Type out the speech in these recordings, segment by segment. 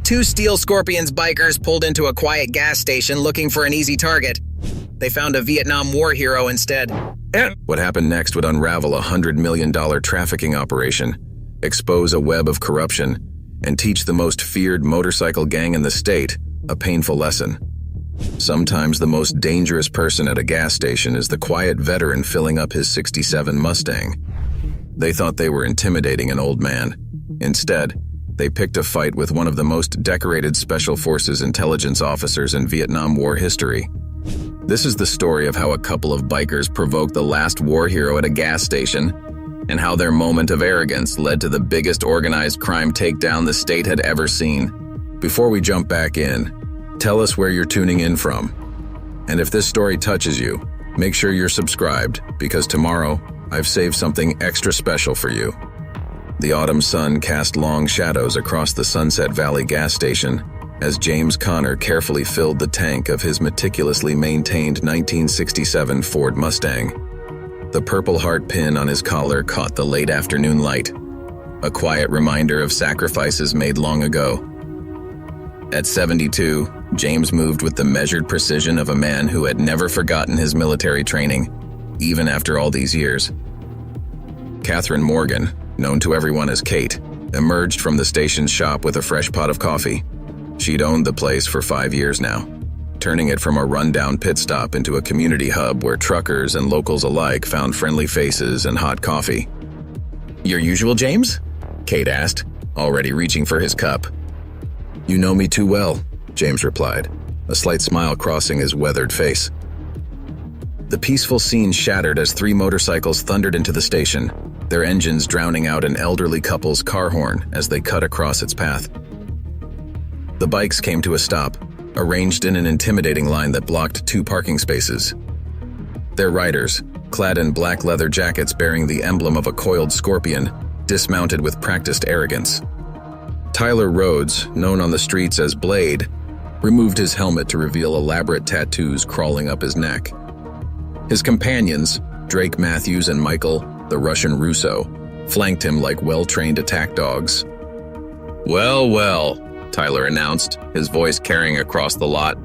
Two Steel Scorpions bikers pulled into a quiet gas station looking for an easy target. They found a Vietnam War hero instead. What happened next would unravel a $100 million trafficking operation, expose a web of corruption, and teach the most feared motorcycle gang in the state a painful lesson. Sometimes the most dangerous person at a gas station is the quiet veteran filling up his '67 Mustang. They thought they were intimidating an old man. Instead, they picked a fight with one of the most decorated Special Forces intelligence officers in Vietnam War history. This is the story of how a couple of bikers provoked the last war hero at a gas station, and how their moment of arrogance led to the biggest organized crime takedown the state had ever seen. Before we jump back in, tell us where you're tuning in from. And if this story touches you, make sure you're subscribed, because tomorrow, I've saved something extra special for you. The autumn sun cast long shadows across the Sunset Valley gas station as James Connor carefully filled the tank of his meticulously maintained 1967 Ford Mustang. The Purple Heart pin on his collar caught the late afternoon light, a quiet reminder of sacrifices made long ago. At 72, James moved with the measured precision of a man who had never forgotten his military training, even after all these years. Catherine Morgan, known to everyone as Kate, emerged from the station's shop with a fresh pot of coffee. She'd owned the place for 5 years now, turning it from a rundown pit stop into a community hub where truckers and locals alike found friendly faces and hot coffee. Your usual, James? Kate asked, already reaching for his cup. You know me too well, James replied, a slight smile crossing his weathered face. The peaceful scene shattered as 3 motorcycles thundered into the station, their engines drowning out an elderly couple's car horn as they cut across its path. The bikes came to a stop, arranged in an intimidating line that blocked 2 parking spaces. Their riders, clad in black leather jackets bearing the emblem of a coiled scorpion, dismounted with practiced arrogance. Tyler Rhodes, known on the streets as Blade, removed his helmet to reveal elaborate tattoos crawling up his neck. His companions, Drake Matthews and Michael, the Russian Russo, flanked him like well-trained attack dogs. Well, well, Tyler announced, his voice carrying across the lot.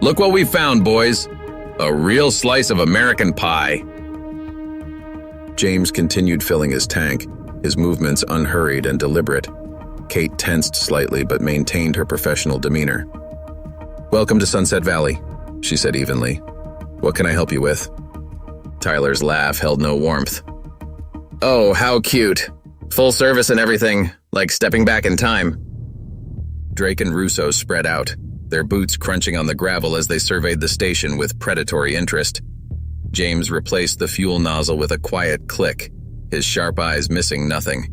Look what we found, boys. A real slice of American pie. James continued filling his tank, his movements unhurried and deliberate. Kate tensed slightly but maintained her professional demeanor. Welcome to Sunset Valley, she said evenly. What can I help you with? Tyler's laugh held no warmth. Oh, how cute. Full service and everything, like stepping back in time. Drake and Russo spread out, their boots crunching on the gravel as they surveyed the station with predatory interest. James replaced the fuel nozzle with a quiet click, his sharp eyes missing nothing.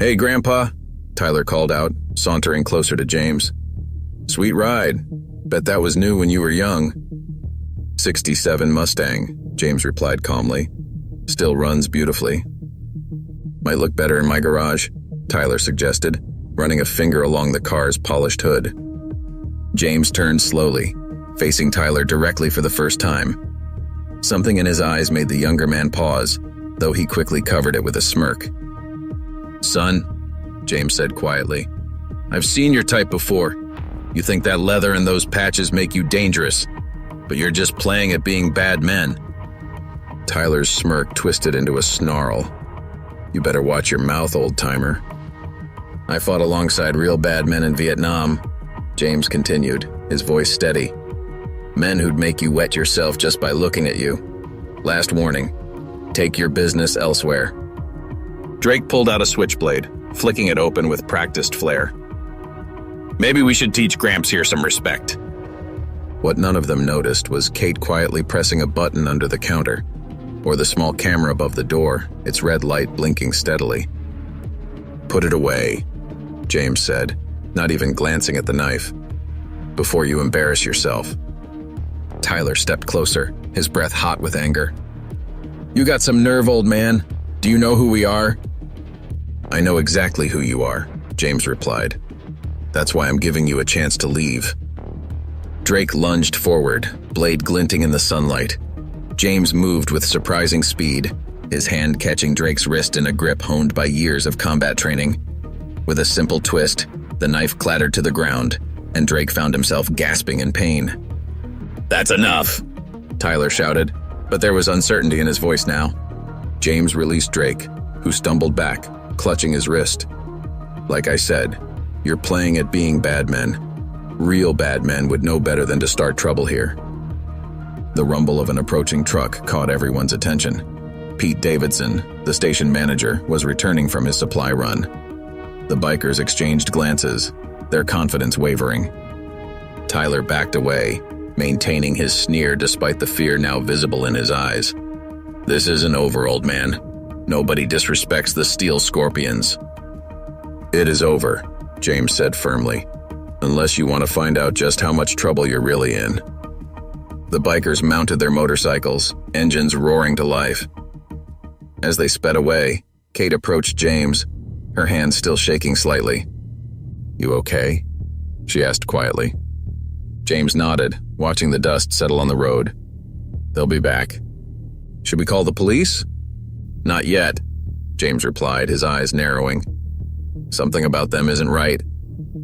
Hey, Grandpa, Tyler called out, sauntering closer to James. Sweet ride. Bet that was new when you were young. 67 Mustang, James replied calmly. Still runs beautifully. Might look better in my garage, Tyler suggested, running a finger along the car's polished hood. James turned slowly, facing Tyler directly for the first time. Something in his eyes made the younger man pause, though he quickly covered it with a smirk. Son, James said quietly, I've seen your type before. You think that leather and those patches make you dangerous, but you're just playing at being bad men. Tyler's smirk twisted into a snarl. You better watch your mouth, old-timer. I fought alongside real bad men in Vietnam, James continued, his voice steady. Men who'd make you wet yourself just by looking at you. Last warning, take your business elsewhere. Drake pulled out a switchblade, flicking it open with practiced flair. Maybe we should teach Gramps here some respect. What none of them noticed was Kate quietly pressing a button under the counter, or the small camera above the door, its red light blinking steadily. Put it away, James said, not even glancing at the knife, before you embarrass yourself. Tyler stepped closer, his breath hot with anger. You got some nerve, old man. Do you know who we are? I know exactly who you are, James replied. That's why I'm giving you a chance to leave. Drake lunged forward, blade glinting in the sunlight. James moved with surprising speed, his hand catching Drake's wrist in a grip honed by years of combat training. With a simple twist, The knife clattered to the ground, and Drake found himself gasping in pain. "That's enough," Tyler shouted, but there was uncertainty in his voice now. James released Drake, who stumbled back, clutching his wrist. "Like I said, you're playing at being bad men. Real bad men would know better than to start trouble here." The rumble of an approaching truck caught everyone's attention. Pete Davidson, the station manager, was returning from his supply run. The bikers exchanged glances, their confidence wavering. Tyler backed away, maintaining his sneer despite the fear now visible in his eyes. "This isn't over, old man. Nobody disrespects the Steel Scorpions." "It is over," James said firmly, "unless you want to find out just how much trouble you're really in." The bikers mounted their motorcycles, engines roaring to life. As they sped away, Kate approached James, her hand still shaking slightly. "You okay?" she asked quietly. James nodded, watching the dust settle on the road. "They'll be back." "Should we call the police?" "Not yet," James replied, his eyes narrowing. "Something about them isn't right.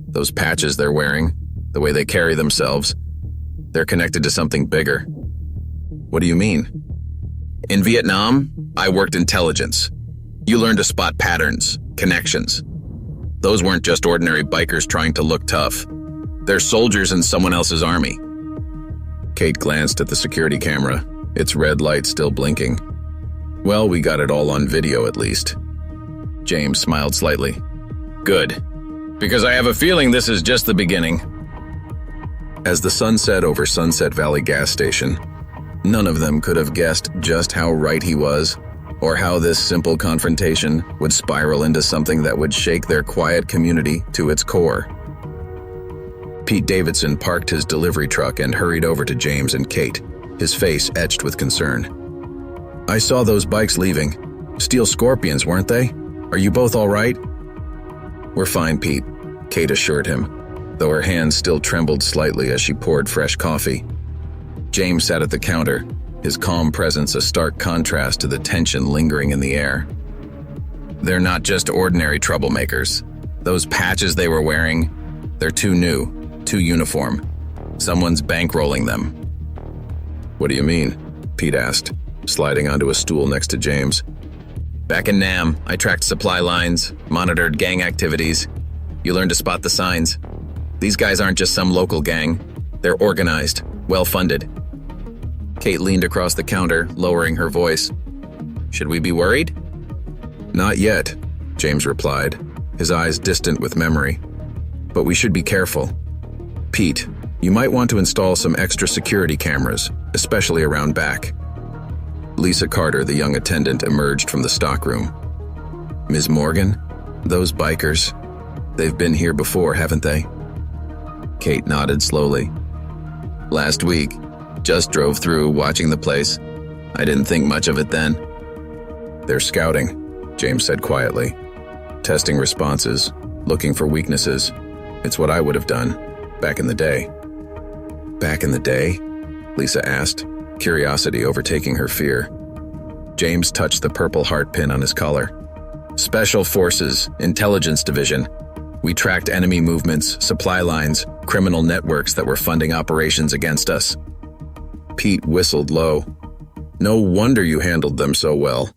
Those patches they're wearing, the way they carry themselves, they're connected to something bigger." "What do you mean?" In Vietnam, I worked intelligence. You learn to spot patterns, connections. Those weren't just ordinary bikers trying to look tough. They're soldiers in someone else's army. Kate glanced at the security camera, its red light still blinking. "Well, we got it all on video at least." James smiled slightly. Good, because I have a feeling this is just the beginning. As the sun set over Sunset Valley gas station, none of them could have guessed just how right he was, or how this simple confrontation would spiral into something that would shake their quiet community to its core. Pete Davidson parked his delivery truck and hurried over to James and Kate, his face etched with concern. "I saw those bikes leaving. Steel Scorpions, weren't they? Are you both all right?" "We're fine, Pete," Kate assured him, though her hands still trembled slightly as she poured fresh coffee. James sat at the counter, his calm presence a stark contrast to the tension lingering in the air. They're not just ordinary troublemakers. Those patches they were wearing, they're too new, too uniform. Someone's bankrolling them. "What do you mean?" Pete asked, sliding onto a stool next to James. Back in Nam, I tracked supply lines, monitored gang activities. You learn to spot the signs. These guys aren't just some local gang. They're organized, well-funded. Kate leaned across the counter, lowering her voice. Should we be worried? "Not yet," James replied, his eyes distant with memory. "But we should be careful. Pete, you might want to install some extra security cameras, especially around back." Lisa Carter, the young attendant, emerged from the stockroom. "Ms. Morgan, those bikers, they've been here before, haven't they?" Kate nodded slowly. Last week, just drove through, watching the place. I didn't think much of it then. "They're scouting," James said quietly. "Testing responses, looking for weaknesses. It's what I would have done, back in the day." "Back in the day?" Lisa asked, curiosity overtaking her fear. James touched the purple heart pin on his collar. "Special Forces, Intelligence Division. We tracked enemy movements, supply lines, criminal networks that were funding operations against us." Pete whistled low. "No wonder you handled them so well.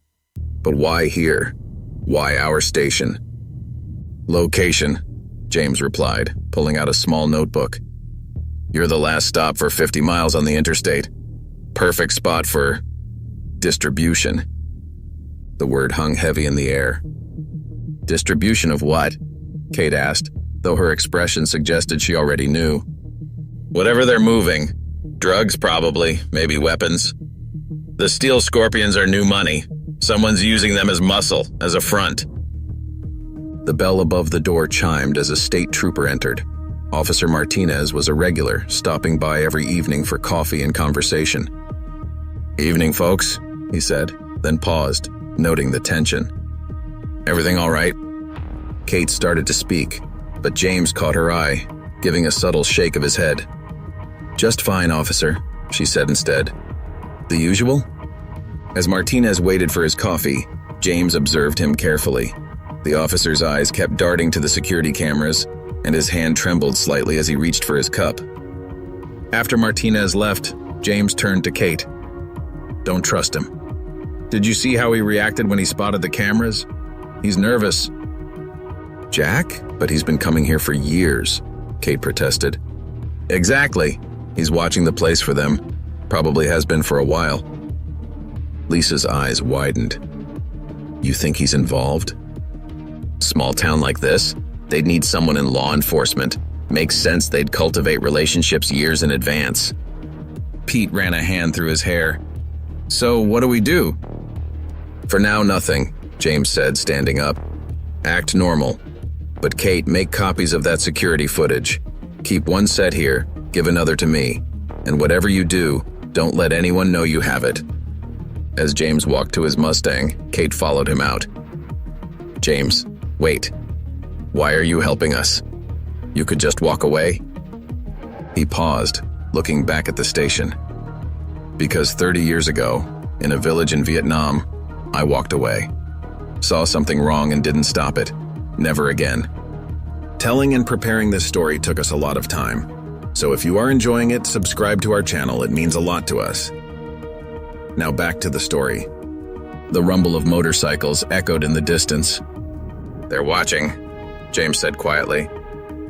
But why here? Why our station?" "Location," James replied, pulling out a small notebook. "You're the last stop for 50 miles on the interstate. Perfect spot for distribution." The word hung heavy in the air. "Distribution of what?" Kate asked, though her expression suggested she already knew. "Whatever they're moving. Drugs probably, maybe weapons. The Steel Scorpions are new money. Someone's using them as muscle, as a front." The bell above the door chimed as a state trooper entered. Officer Martinez was a regular, stopping by every evening for coffee and conversation. "Evening, folks," he said, then paused, noting the tension. "Everything all right?" Kate started to speak, but James caught her eye, giving a subtle shake of his head. "Just fine, officer," she said instead. "The usual?" As Martinez waited for his coffee, James observed him carefully. The officer's eyes kept darting to the security cameras, and his hand trembled slightly as he reached for his cup. After Martinez left, James turned to Kate. "Don't trust him. Did you see how he reacted when he spotted the cameras? He's nervous." "Jack? But he's been coming here for years," Kate protested. "Exactly. He's watching the place for them. Probably has been for a while." Lisa's eyes widened. "You think he's involved?" Small town like this, they'd need someone in law enforcement. Makes sense they'd cultivate relationships years in advance. Pete ran a hand through his hair. "So what do we do?" "For now, nothing," James said, standing up. "Act normal. But Kate, make copies of that security footage. Keep one set here, give another to me. And whatever you do, don't let anyone know you have it." As James walked to his Mustang, Kate followed him out. "James, wait. Why are you helping us? You could just walk away?" He paused, looking back at the station. "Because 30 years ago, in a village in Vietnam, I walked away. Saw something wrong and didn't stop it. Never again." Telling and preparing this story took us a lot of time. So if you are enjoying it, subscribe to our channel. It means a lot to us. Now back to the story. The rumble of motorcycles echoed in the distance. "They're watching," James said quietly.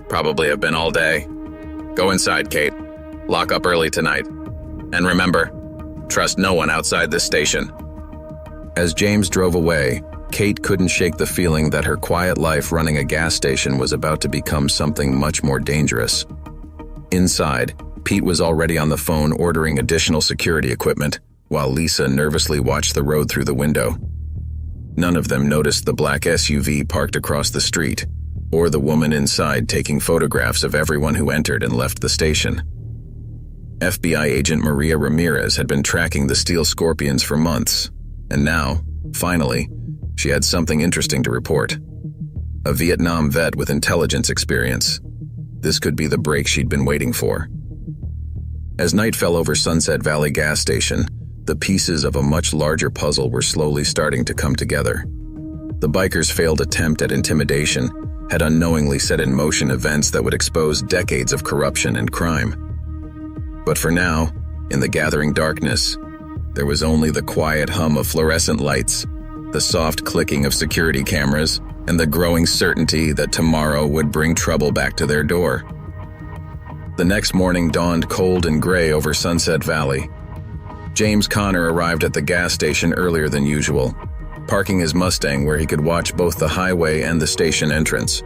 "Probably have been all day. Go inside, Kate. Lock up early tonight. And remember, trust no one outside this station." As James drove away, Kate couldn't shake the feeling that her quiet life running a gas station was about to become something much more dangerous. Inside, Pete was already on the phone ordering additional security equipment, while Lisa nervously watched the road through the window. None of them noticed the black SUV parked across the street, or the woman inside taking photographs of everyone who entered and left the station. FBI agent Maria Ramirez had been tracking the Steel Scorpions for months, and now, finally, she had something interesting to report. A Vietnam vet with intelligence experience. This could be the break she'd been waiting for. As night fell over Sunset Valley gas station, the pieces of a much larger puzzle were slowly starting to come together. The bikers' failed attempt at intimidation had unknowingly set in motion events that would expose decades of corruption and crime. But for now, in the gathering darkness, there was only the quiet hum of fluorescent lights, the soft clicking of security cameras, and the growing certainty that tomorrow would bring trouble back to their door. The next morning dawned cold and gray over Sunset Valley. James Connor arrived at the gas station earlier than usual, parking his Mustang where he could watch both the highway and the station entrance.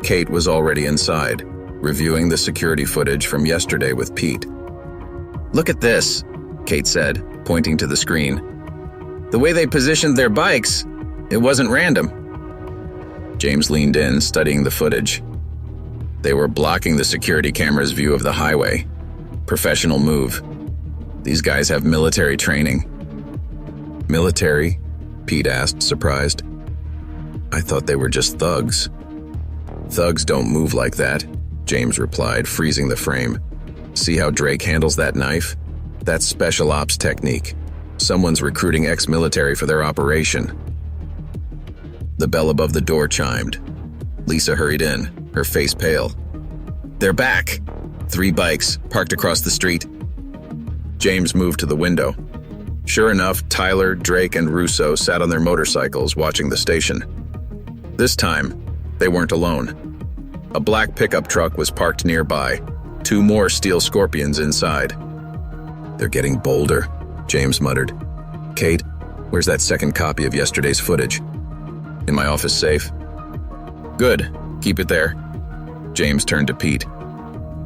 Kate was already inside, reviewing the security footage from yesterday with Pete. "Look at this," Kate said, pointing to the screen. "The way they positioned their bikes, it wasn't random." James leaned in, studying the footage. They were blocking the security camera's view of the highway. Professional move. These guys have military training. "Military?" Pete asked, surprised. "I thought they were just thugs." "Thugs don't move like that," James replied, freezing the frame. "See how Drake handles that knife? That's special ops technique. Someone's recruiting ex-military for their operation." The bell above the door chimed. Lisa hurried in, her face pale. "They're back! 3 bikes, parked across the street." James moved to the window. Sure enough, Tyler, Drake, and Russo sat on their motorcycles watching the station. This time, they weren't alone. A black pickup truck was parked nearby, 2 more Steel Scorpions inside. "They're getting bolder," James muttered. "Kate, where's that second copy of yesterday's footage?" "In my office safe." "Good, keep it there." James turned to Pete.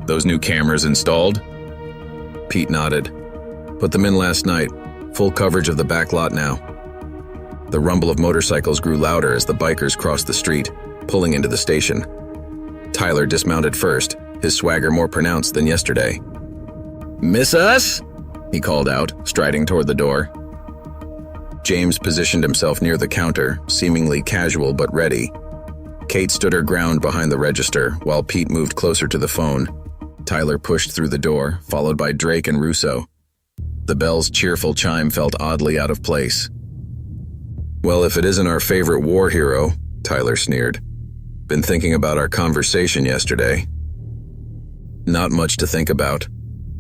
"Those new cameras installed?" Pete nodded. "Put them in last night. Full coverage of the back lot now." The rumble of motorcycles grew louder as the bikers crossed the street, pulling into the station. Tyler dismounted first, his swagger more pronounced than yesterday. "Miss us?" he called out, striding toward the door. James positioned himself near the counter, seemingly casual but ready. Kate stood her ground behind the register, while Pete moved closer to the phone. Tyler pushed through the door, followed by Drake and Russo. The bell's cheerful chime felt oddly out of place. "Well, if it isn't our favorite war hero," Tyler sneered. Been thinking about our conversation yesterday. Not much to think about,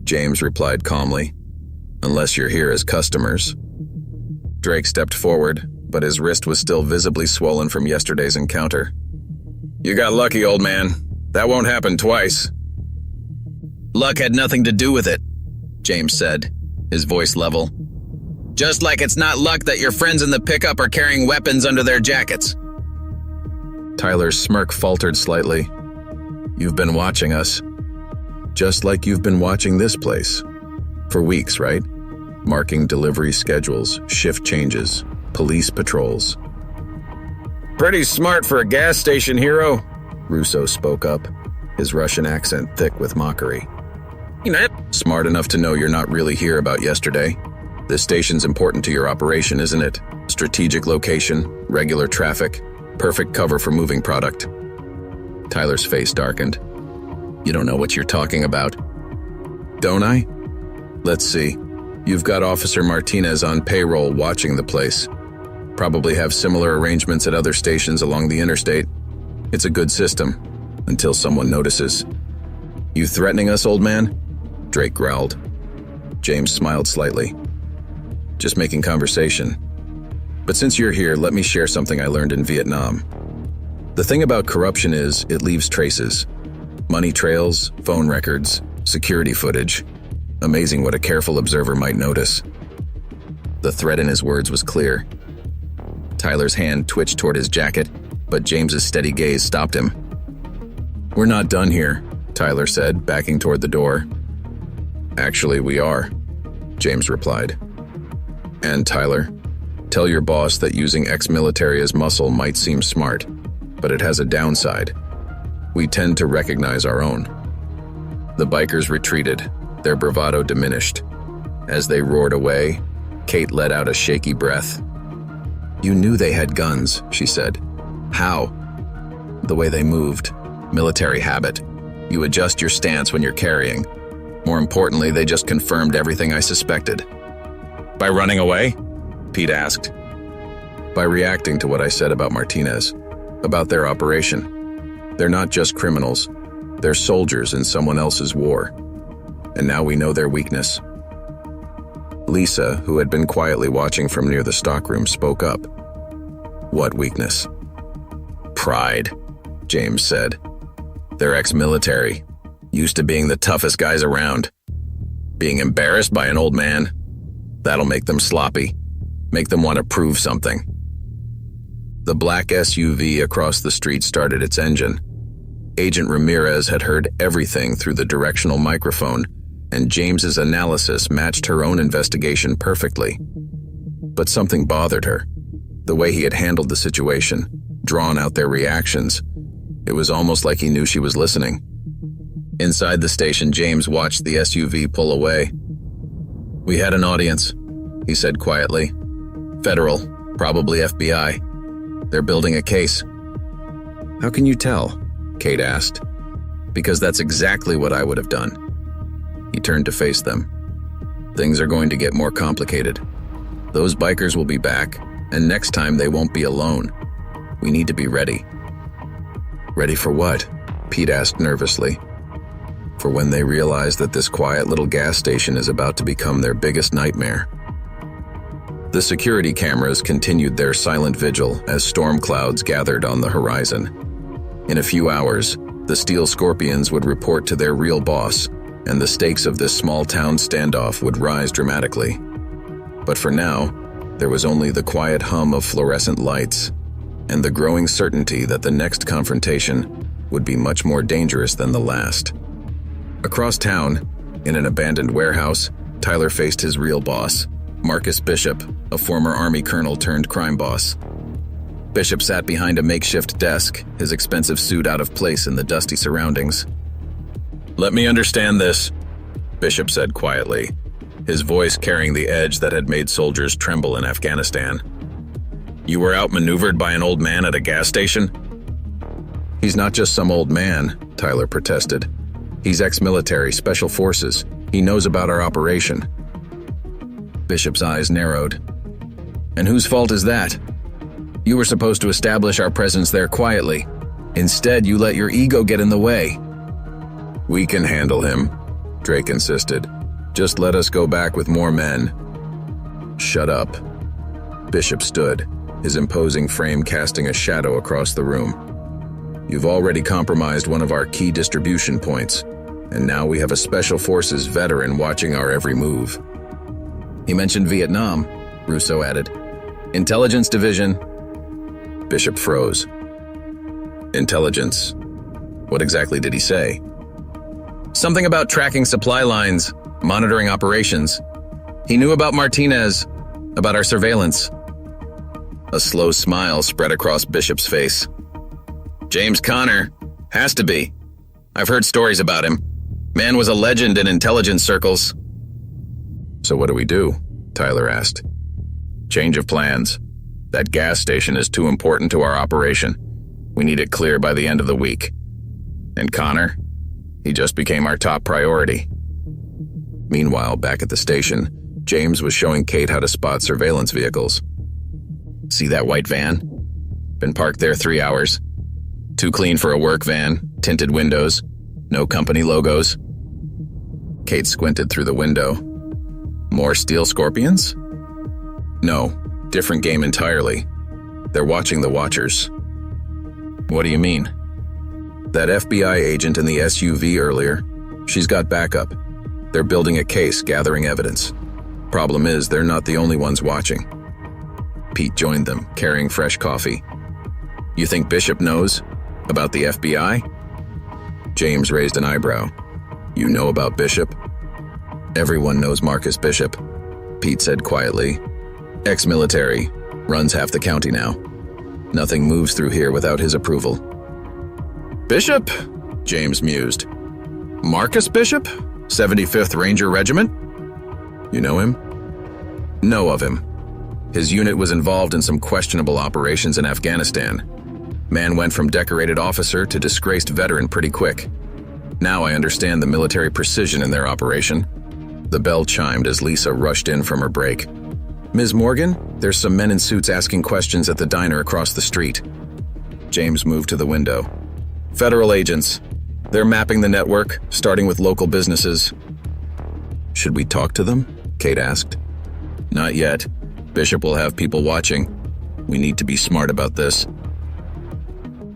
James replied calmly. Unless you're here as customers. Drake stepped forward, but his wrist was still visibly swollen from yesterday's encounter. You got lucky, old man. That won't happen twice. Luck had nothing to do with it, James said, his voice level. Just like it's not luck that your friends in the pickup are carrying weapons under their jackets. Tyler's smirk faltered slightly. You've been watching us. Just like you've been watching this place. For weeks, right? Marking delivery schedules, shift changes, police patrols. Pretty smart for a gas station hero, Russo spoke up, his Russian accent thick with mockery. Smart enough to know you're not really here about yesterday. This station's important to your operation, isn't it? Strategic location, regular traffic, perfect cover for moving product. Tyler's face darkened. You don't know what you're talking about. Don't I? Let's see. You've got Officer Martinez on payroll watching the place. Probably have similar arrangements at other stations along the interstate. It's a good system, until someone notices. You threatening us, old man? Drake growled. James smiled slightly. Just making conversation. But since you're here, let me share something I learned in Vietnam. The thing about corruption is, it leaves traces. Money trails, phone records, security footage. Amazing what a careful observer might notice. The threat in his words was clear. Tyler's hand twitched toward his jacket, but James's steady gaze stopped him. We're not done here, Tyler said, backing toward the door. Actually, we are, James replied. And Tyler, tell your boss that using ex-military as muscle might seem smart, but it has a downside. We tend to recognize our own. The bikers retreated, their bravado diminished. As they roared away, Kate let out a shaky breath. You knew they had guns, she said. How? The way they moved. Military habit. You adjust your stance when you're carrying. More importantly, they just confirmed everything I suspected. By running away? Pete asked. By reacting to what I said about Martinez, about their operation. They're not just criminals. They're soldiers in someone else's war. And now we know their weakness. Lisa, who had been quietly watching from near the stockroom, spoke up. What weakness? Pride, James said. They're ex-military, used to being the toughest guys around. Being embarrassed by an old man? That'll make them sloppy, make them want to prove something. The black SUV across the street started its engine. Agent Ramirez had heard everything through the directional microphone, and James's analysis matched her own investigation perfectly. But something bothered her. The way he had handled the situation, drawn out their reactions. It was almost like he knew she was listening. Inside the station, James watched the SUV pull away. We had an audience, he said quietly. Federal, probably FBI. They're building a case. How can you tell? Kate asked. Because that's exactly what I would have done. He turned to face them. Things are going to get more complicated. Those bikers will be back, and next time they won't be alone. We need to be ready. Ready for what? Pete asked nervously. For when they realize that this quiet little gas station is about to become their biggest nightmare. The security cameras continued their silent vigil as storm clouds gathered on the horizon. In a few hours, the Steel Scorpions would report to their real boss, and the stakes of this small-town standoff would rise dramatically. But for now, there was only the quiet hum of fluorescent lights, and the growing certainty that the next confrontation would be much more dangerous than the last. Across town, in an abandoned warehouse, Tyler faced his real boss, Marcus Bishop, a former Army colonel turned crime boss. Bishop sat behind a makeshift desk, his expensive suit out of place in the dusty surroundings. Let me understand this, Bishop said quietly, his voice carrying the edge that had made soldiers tremble in Afghanistan. You were outmaneuvered by an old man at a gas station? He's not just some old man, Tyler protested. He's ex-military, special forces. He knows about our operation. Bishop's eyes narrowed. And whose fault is that? You were supposed to establish our presence there quietly. Instead, you let your ego get in the way. We can handle him, Drake insisted. Just let us go back with more men. Shut up. Bishop stood, his imposing frame casting a shadow across the room. You've already compromised one of our key distribution points, and now we have a Special Forces veteran watching our every move. He mentioned Vietnam, Russo added. Intelligence Division. Bishop froze. Intelligence. What exactly did he say? Something about tracking supply lines, monitoring operations. He knew about Martinez, about our surveillance. A slow smile spread across Bishop's face. James Connor. Has to be. I've heard stories about him. Man was a legend in intelligence circles. So what do we do? Tyler asked. Change of plans. That gas station is too important to our operation. We need it clear by the end of the week. And Connor? He just became our top priority. Meanwhile, back at the station, James was showing Kate how to spot surveillance vehicles. See that white van? Been parked there 3 hours. Too clean for a work van, tinted windows, no company logos. Kate squinted through the window. More steel scorpions? No, different game entirely. They're watching the watchers. What do you mean? That FBI agent in the SUV earlier, she's got backup. They're building a case, gathering evidence. Problem is, they're not the only ones watching. Pete joined them, carrying fresh coffee. You think Bishop knows about the FBI? James raised an eyebrow. You know about Bishop? Everyone knows Marcus Bishop, Pete said quietly. Ex-military, runs half the county now. Nothing moves through here without his approval. Bishop? James mused. Marcus Bishop? 75th Ranger Regiment? You know him? Know of him. His unit was involved in some questionable operations in Afghanistan. Man went from decorated officer to disgraced veteran pretty quick. Now I understand the military precision in their operation. The bell chimed as Lisa rushed in from her break. Ms. Morgan, there's some men in suits asking questions at the diner across the street. James moved to the window. Federal agents. They're mapping the network, starting with local businesses. Should we talk to them? Kate asked. Not yet. Bishop will have people watching. We need to be smart about this.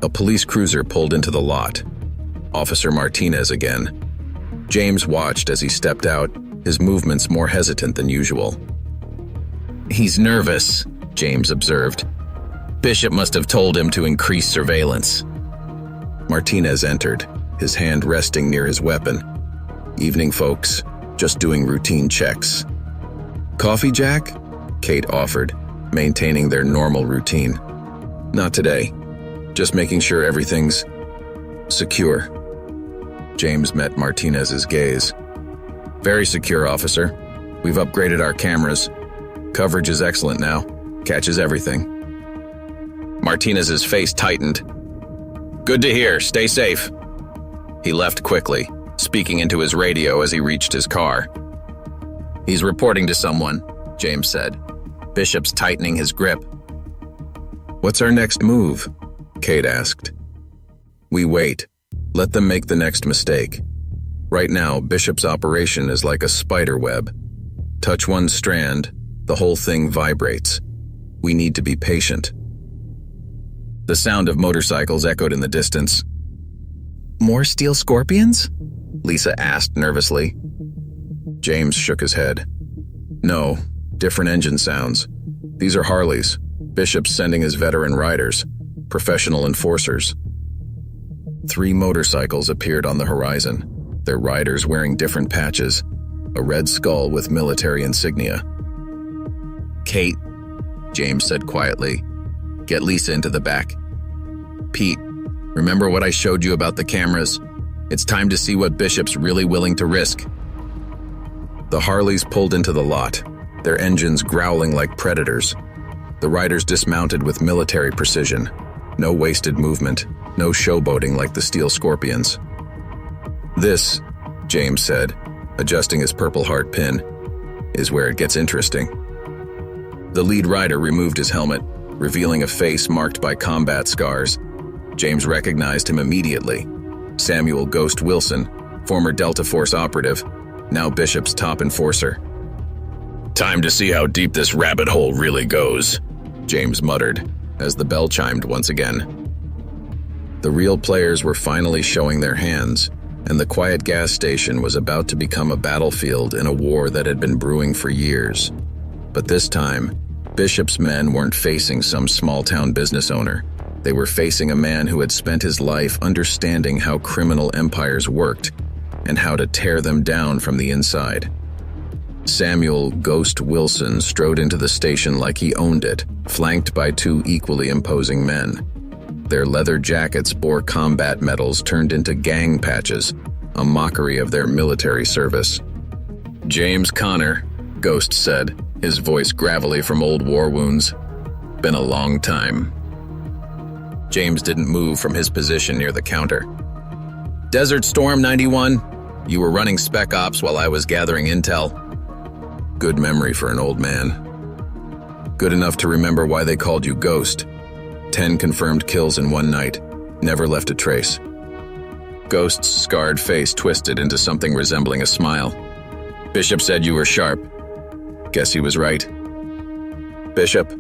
A police cruiser pulled into the lot. Officer Martinez again. James watched as he stepped out, his movements more hesitant than usual. He's nervous, James observed. Bishop must have told him to increase surveillance. Martinez entered, his hand resting near his weapon. Evening, folks. Just doing routine checks. Coffee, Jack? Kate offered, maintaining their normal routine. Not today. Just making sure everything's secure. James met Martinez's gaze. Very secure, officer. We've upgraded our cameras. Coverage is excellent now. Catches everything. Martinez's face tightened. Good to hear. Stay safe. He left quickly, speaking into his radio as he reached his car. He's reporting to someone, James said. Bishop's tightening his grip. What's our next move? Kate asked. We wait. Let them make the next mistake. Right now, Bishop's operation is like a spider web. Touch one strand, the whole thing vibrates. We need to be patient. The sound of motorcycles echoed in the distance. More steel scorpions? Lisa asked nervously. James shook his head. No, different engine sounds. These are Harleys. Bishop's sending his veteran riders, professional enforcers. 3 motorcycles appeared on the horizon, their riders wearing different patches, a red skull with military insignia. Kate, James said quietly, get Lisa into the back. Pete, remember what I showed you about the cameras? It's time to see what Bishop's really willing to risk. The Harleys pulled into the lot, their engines growling like predators. The riders dismounted with military precision. No wasted movement, no showboating like the steel scorpions. This, James said, adjusting his Purple Heart pin, is where it gets interesting. The lead rider removed his helmet, revealing a face marked by combat scars. James recognized him immediately. Samuel Ghost Wilson, former Delta Force operative, now Bishop's top enforcer. Time to see how deep this rabbit hole really goes, James muttered as the bell chimed once again. The real players were finally showing their hands, and the quiet gas station was about to become a battlefield in a war that had been brewing for years. But this time, Bishop's men weren't facing some small-town business owner. They were facing a man who had spent his life understanding how criminal empires worked and how to tear them down from the inside. Samuel Ghost Wilson strode into the station like he owned it, flanked by two equally imposing men. Their leather jackets bore combat medals turned into gang patches, a mockery of their military service. James Connor, Ghost said, his voice gravelly from old war wounds. Been a long time. James didn't move from his position near the counter. Desert Storm 91, you were running spec ops while I was gathering intel. Good memory for an old man. Good enough to remember why they called you Ghost. 10 confirmed kills in one night. Never left a trace. Ghost's scarred face twisted into something resembling a smile. Bishop said you were sharp. Guess he was right. Bishop,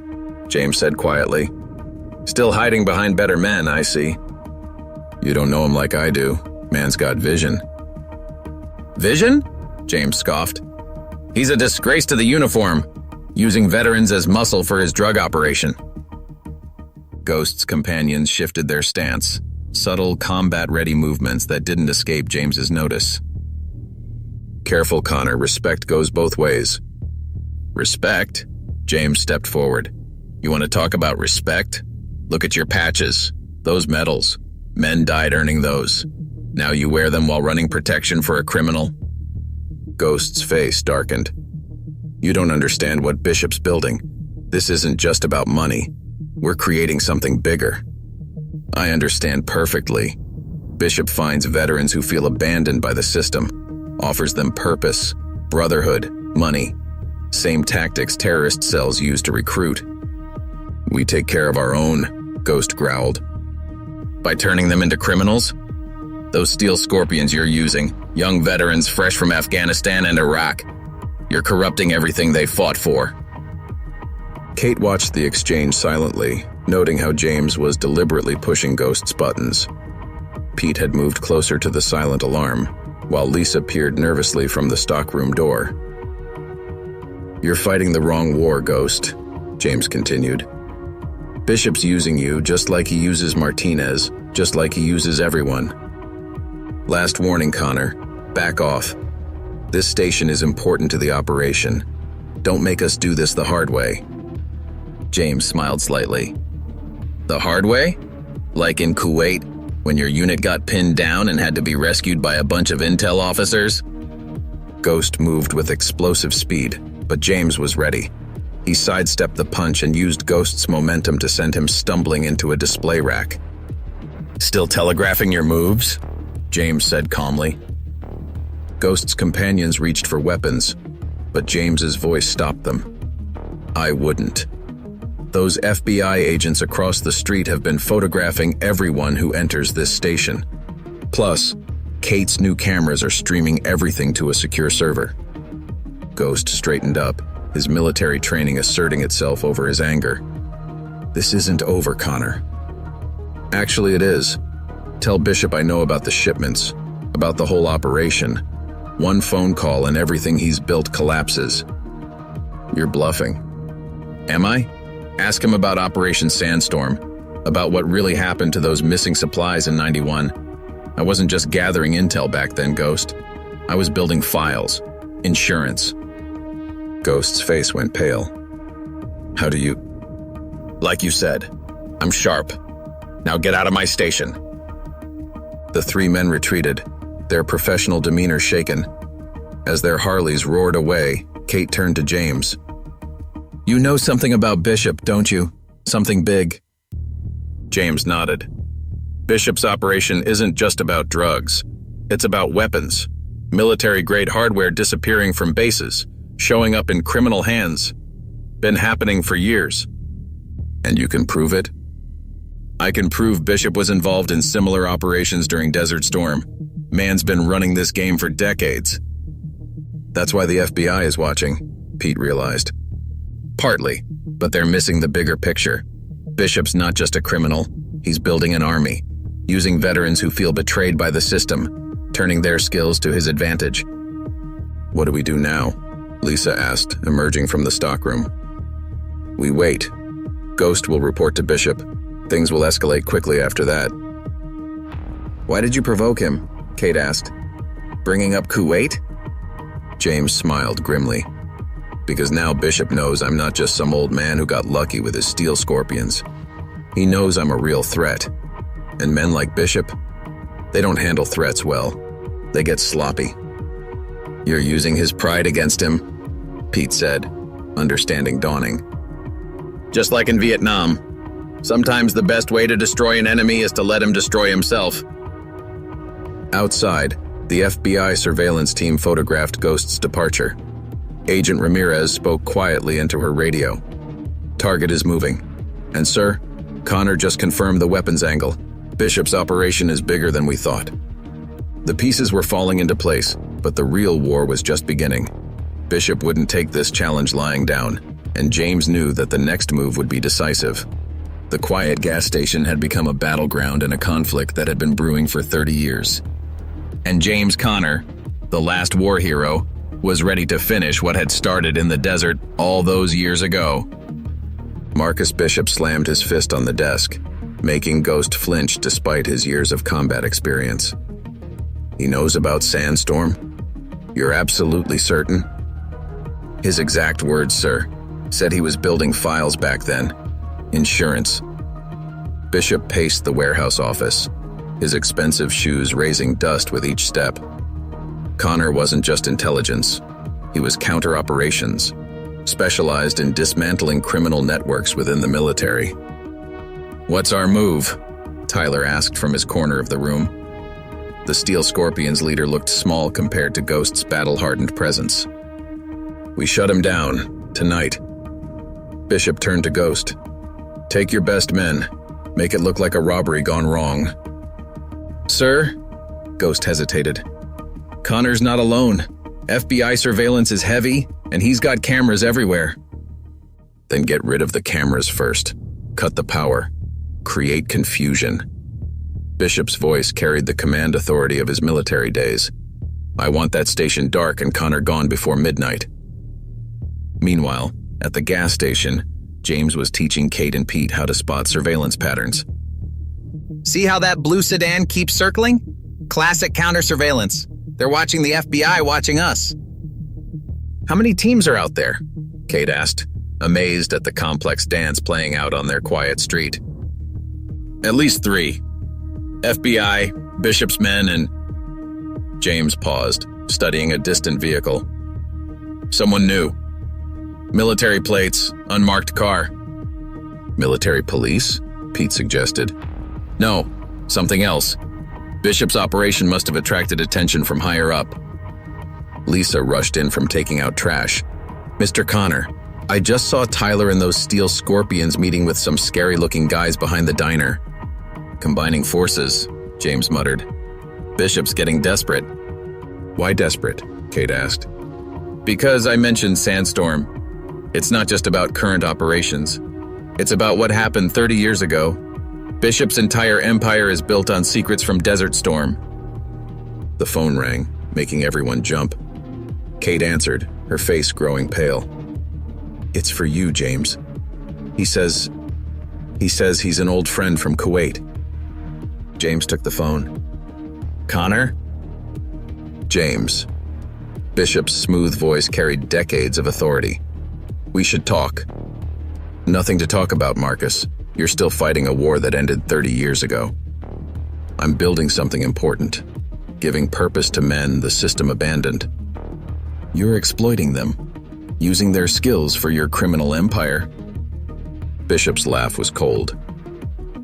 James said quietly. Still hiding behind better men, I see. You don't know him like I do. Man's got vision. Vision? James scoffed. He's a disgrace to the uniform, using veterans as muscle for his drug operation. Ghost's companions shifted their stance, subtle combat-ready movements that didn't escape James's notice. Careful, Connor. Respect goes both ways. Respect? James stepped forward. You want to talk about respect? Look at your patches. Those medals. Men died earning those. Now you wear them while running protection for a criminal? Ghost's face darkened. You don't understand what Bishop's building. This isn't just about money. We're creating something bigger. I understand perfectly. Bishop finds veterans who feel abandoned by the system, offers them purpose, brotherhood, money. Same tactics terrorist cells use to recruit. We take care of our own, Ghost growled. By turning them into criminals? Those steel scorpions you're using, young veterans fresh from Afghanistan and Iraq. You're corrupting everything they fought for. Kate watched the exchange silently, noting how James was deliberately pushing Ghost's buttons. Pete had moved closer to the silent alarm, while Lisa peered nervously from the stockroom door. You're fighting the wrong war, Ghost, James continued. Bishop's using you just like he uses Martinez, just like he uses everyone. Last warning, Connor. Back off. This station is important to the operation. Don't make us do this the hard way. James smiled slightly. The hard way? Like in Kuwait, when your unit got pinned down and had to be rescued by a bunch of intel officers? Ghost moved with explosive speed, but James was ready. He sidestepped the punch and used Ghost's momentum to send him stumbling into a display rack. Still telegraphing your moves? James said calmly. Ghost's companions reached for weapons, but James's voice stopped them. I wouldn't. Those FBI agents across the street have been photographing everyone who enters this station. Plus, Kate's new cameras are streaming everything to a secure server. Ghost straightened up, his military training asserting itself over his anger. This isn't over, Connor. Actually, it is. Tell Bishop I know about the shipments, about the whole operation. One phone call and everything he's built collapses. You're bluffing. Am I? Ask him about Operation Sandstorm, about what really happened to those missing supplies in 91. I wasn't just gathering intel back then, Ghost. I was building files, insurance. Ghost's face went pale. How do you... Like you said, I'm sharp. Now get out of my station. The three men retreated, their professional demeanor shaken. As their Harleys roared away, Kate turned to James. You know something about Bishop, don't you? Something big. James nodded. Bishop's operation isn't just about drugs. It's about weapons. Military-grade hardware disappearing from bases, showing up in criminal hands. Been happening for years. And you can prove it? I can prove Bishop was involved in similar operations during Desert Storm. Man's been running this game for decades. That's why the FBI is watching, Pete realized. Partly, but they're missing the bigger picture. Bishop's not just a criminal, he's building an army, using veterans who feel betrayed by the system, turning their skills to his advantage. What do we do now? Lisa asked, emerging from the stockroom. We wait. Ghost will report to Bishop. Things will escalate quickly after that. Why did you provoke him? Kate asked. Bringing up Kuwait? James smiled grimly. Because now Bishop knows I'm not just some old man who got lucky with his steel scorpions. He knows I'm a real threat. And men like Bishop, they don't handle threats well. They get sloppy. You're using his pride against him, Pete said, understanding dawning. Just like in Vietnam, sometimes the best way to destroy an enemy is to let him destroy himself. Outside, the FBI surveillance team photographed Ghost's departure. Agent Ramirez spoke quietly into her radio. Target is moving. And sir, Connor just confirmed the weapons angle. Bishop's operation is bigger than we thought. The pieces were falling into place, but the real war was just beginning. Bishop wouldn't take this challenge lying down, and James knew that the next move would be decisive. The quiet gas station had become a battleground in a conflict that had been brewing for 30 years. And James Connor, the last war hero, was ready to finish what had started in the desert all those years ago. Marcus Bishop slammed his fist on the desk, making Ghost flinch despite his years of combat experience. He knows about Sandstorm? You're absolutely certain? His exact words, sir. Said he was building files back then. Insurance. Bishop paced the warehouse office, his expensive shoes raising dust with each step. Connor wasn't just intelligence. He was counter-operations, specialized in dismantling criminal networks within the military. What's our move? Tyler asked from his corner of the room. The Steel Scorpions leader looked small compared to Ghost's battle-hardened presence. We shut him down, tonight. Bishop turned to Ghost. Take your best men. Make it look like a robbery gone wrong. Sir? Ghost hesitated. Connor's not alone. FBI surveillance is heavy, and he's got cameras everywhere. Then get rid of the cameras first. Cut the power. Create confusion. Bishop's voice carried the command authority of his military days. I want that station dark and Connor gone before midnight. Meanwhile, at the gas station, James was teaching Kate and Pete how to spot surveillance patterns. See how that blue sedan keeps circling? Classic counter-surveillance. They're watching the FBI watching us. How many teams are out there? Kate asked, amazed at the complex dance playing out on their quiet street. At least 3. FBI, Bishop's men, and... James paused, studying a distant vehicle. Someone new. Military plates, unmarked car. Military police? Pete suggested. No, something else. Bishop's operation must have attracted attention from higher up. Lisa rushed in from taking out trash. Mr. Connor, I just saw Tyler and those Steel Scorpions meeting with some scary-looking guys behind the diner. Combining forces, James muttered. Bishop's getting desperate. Why desperate? Kate asked. Because I mentioned Sandstorm. It's not just about current operations. It's about what happened 30 years ago. Bishop's entire empire is built on secrets from Desert Storm. The phone rang, making everyone jump. Kate answered, her face growing pale. It's for you, James. He says he's an old friend from Kuwait. James took the phone. Connor? James. Bishop's smooth voice carried decades of authority. We should talk. Nothing to talk about, Marcus. You're still fighting a war that ended 30 years ago. I'm building something important, giving purpose to men the system abandoned. You're exploiting them, using their skills for your criminal empire. Bishop's laugh was cold.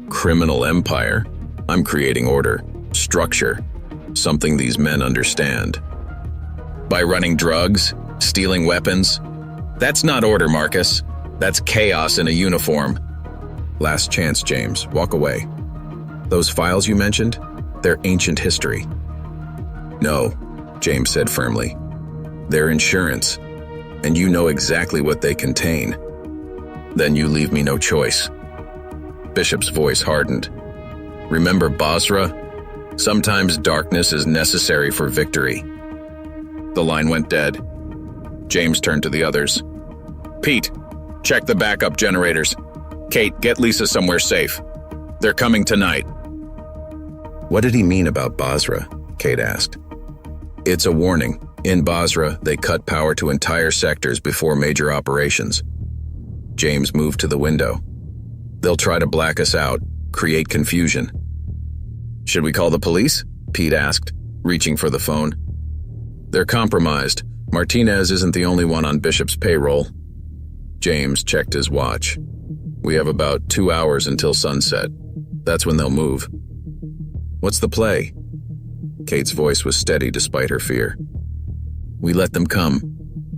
Criminal empire? I'm creating order, structure, something these men understand. By running drugs, stealing weapons? That's not order, Marcus. That's chaos in a uniform. Last chance, James. Walk away. Those files you mentioned? They're ancient history. No, James said firmly. They're insurance, and you know exactly what they contain. Then you leave me no choice. Bishop's voice hardened. Remember Basra? Sometimes darkness is necessary for victory. The line went dead. James turned to the others. Pete, check the backup generators. Kate, get Lisa somewhere safe. They're coming tonight. What did he mean about Basra? Kate asked. It's a warning. In Basra, they cut power to entire sectors before major operations. James moved to the window. They'll try to black us out, create confusion. Should we call the police? Pete asked, reaching for the phone. They're compromised. Martinez isn't the only one on Bishop's payroll. James checked his watch. We have about 2 hours until sunset. That's when they'll move. What's the play? Kate's voice was steady despite her fear. We let them come,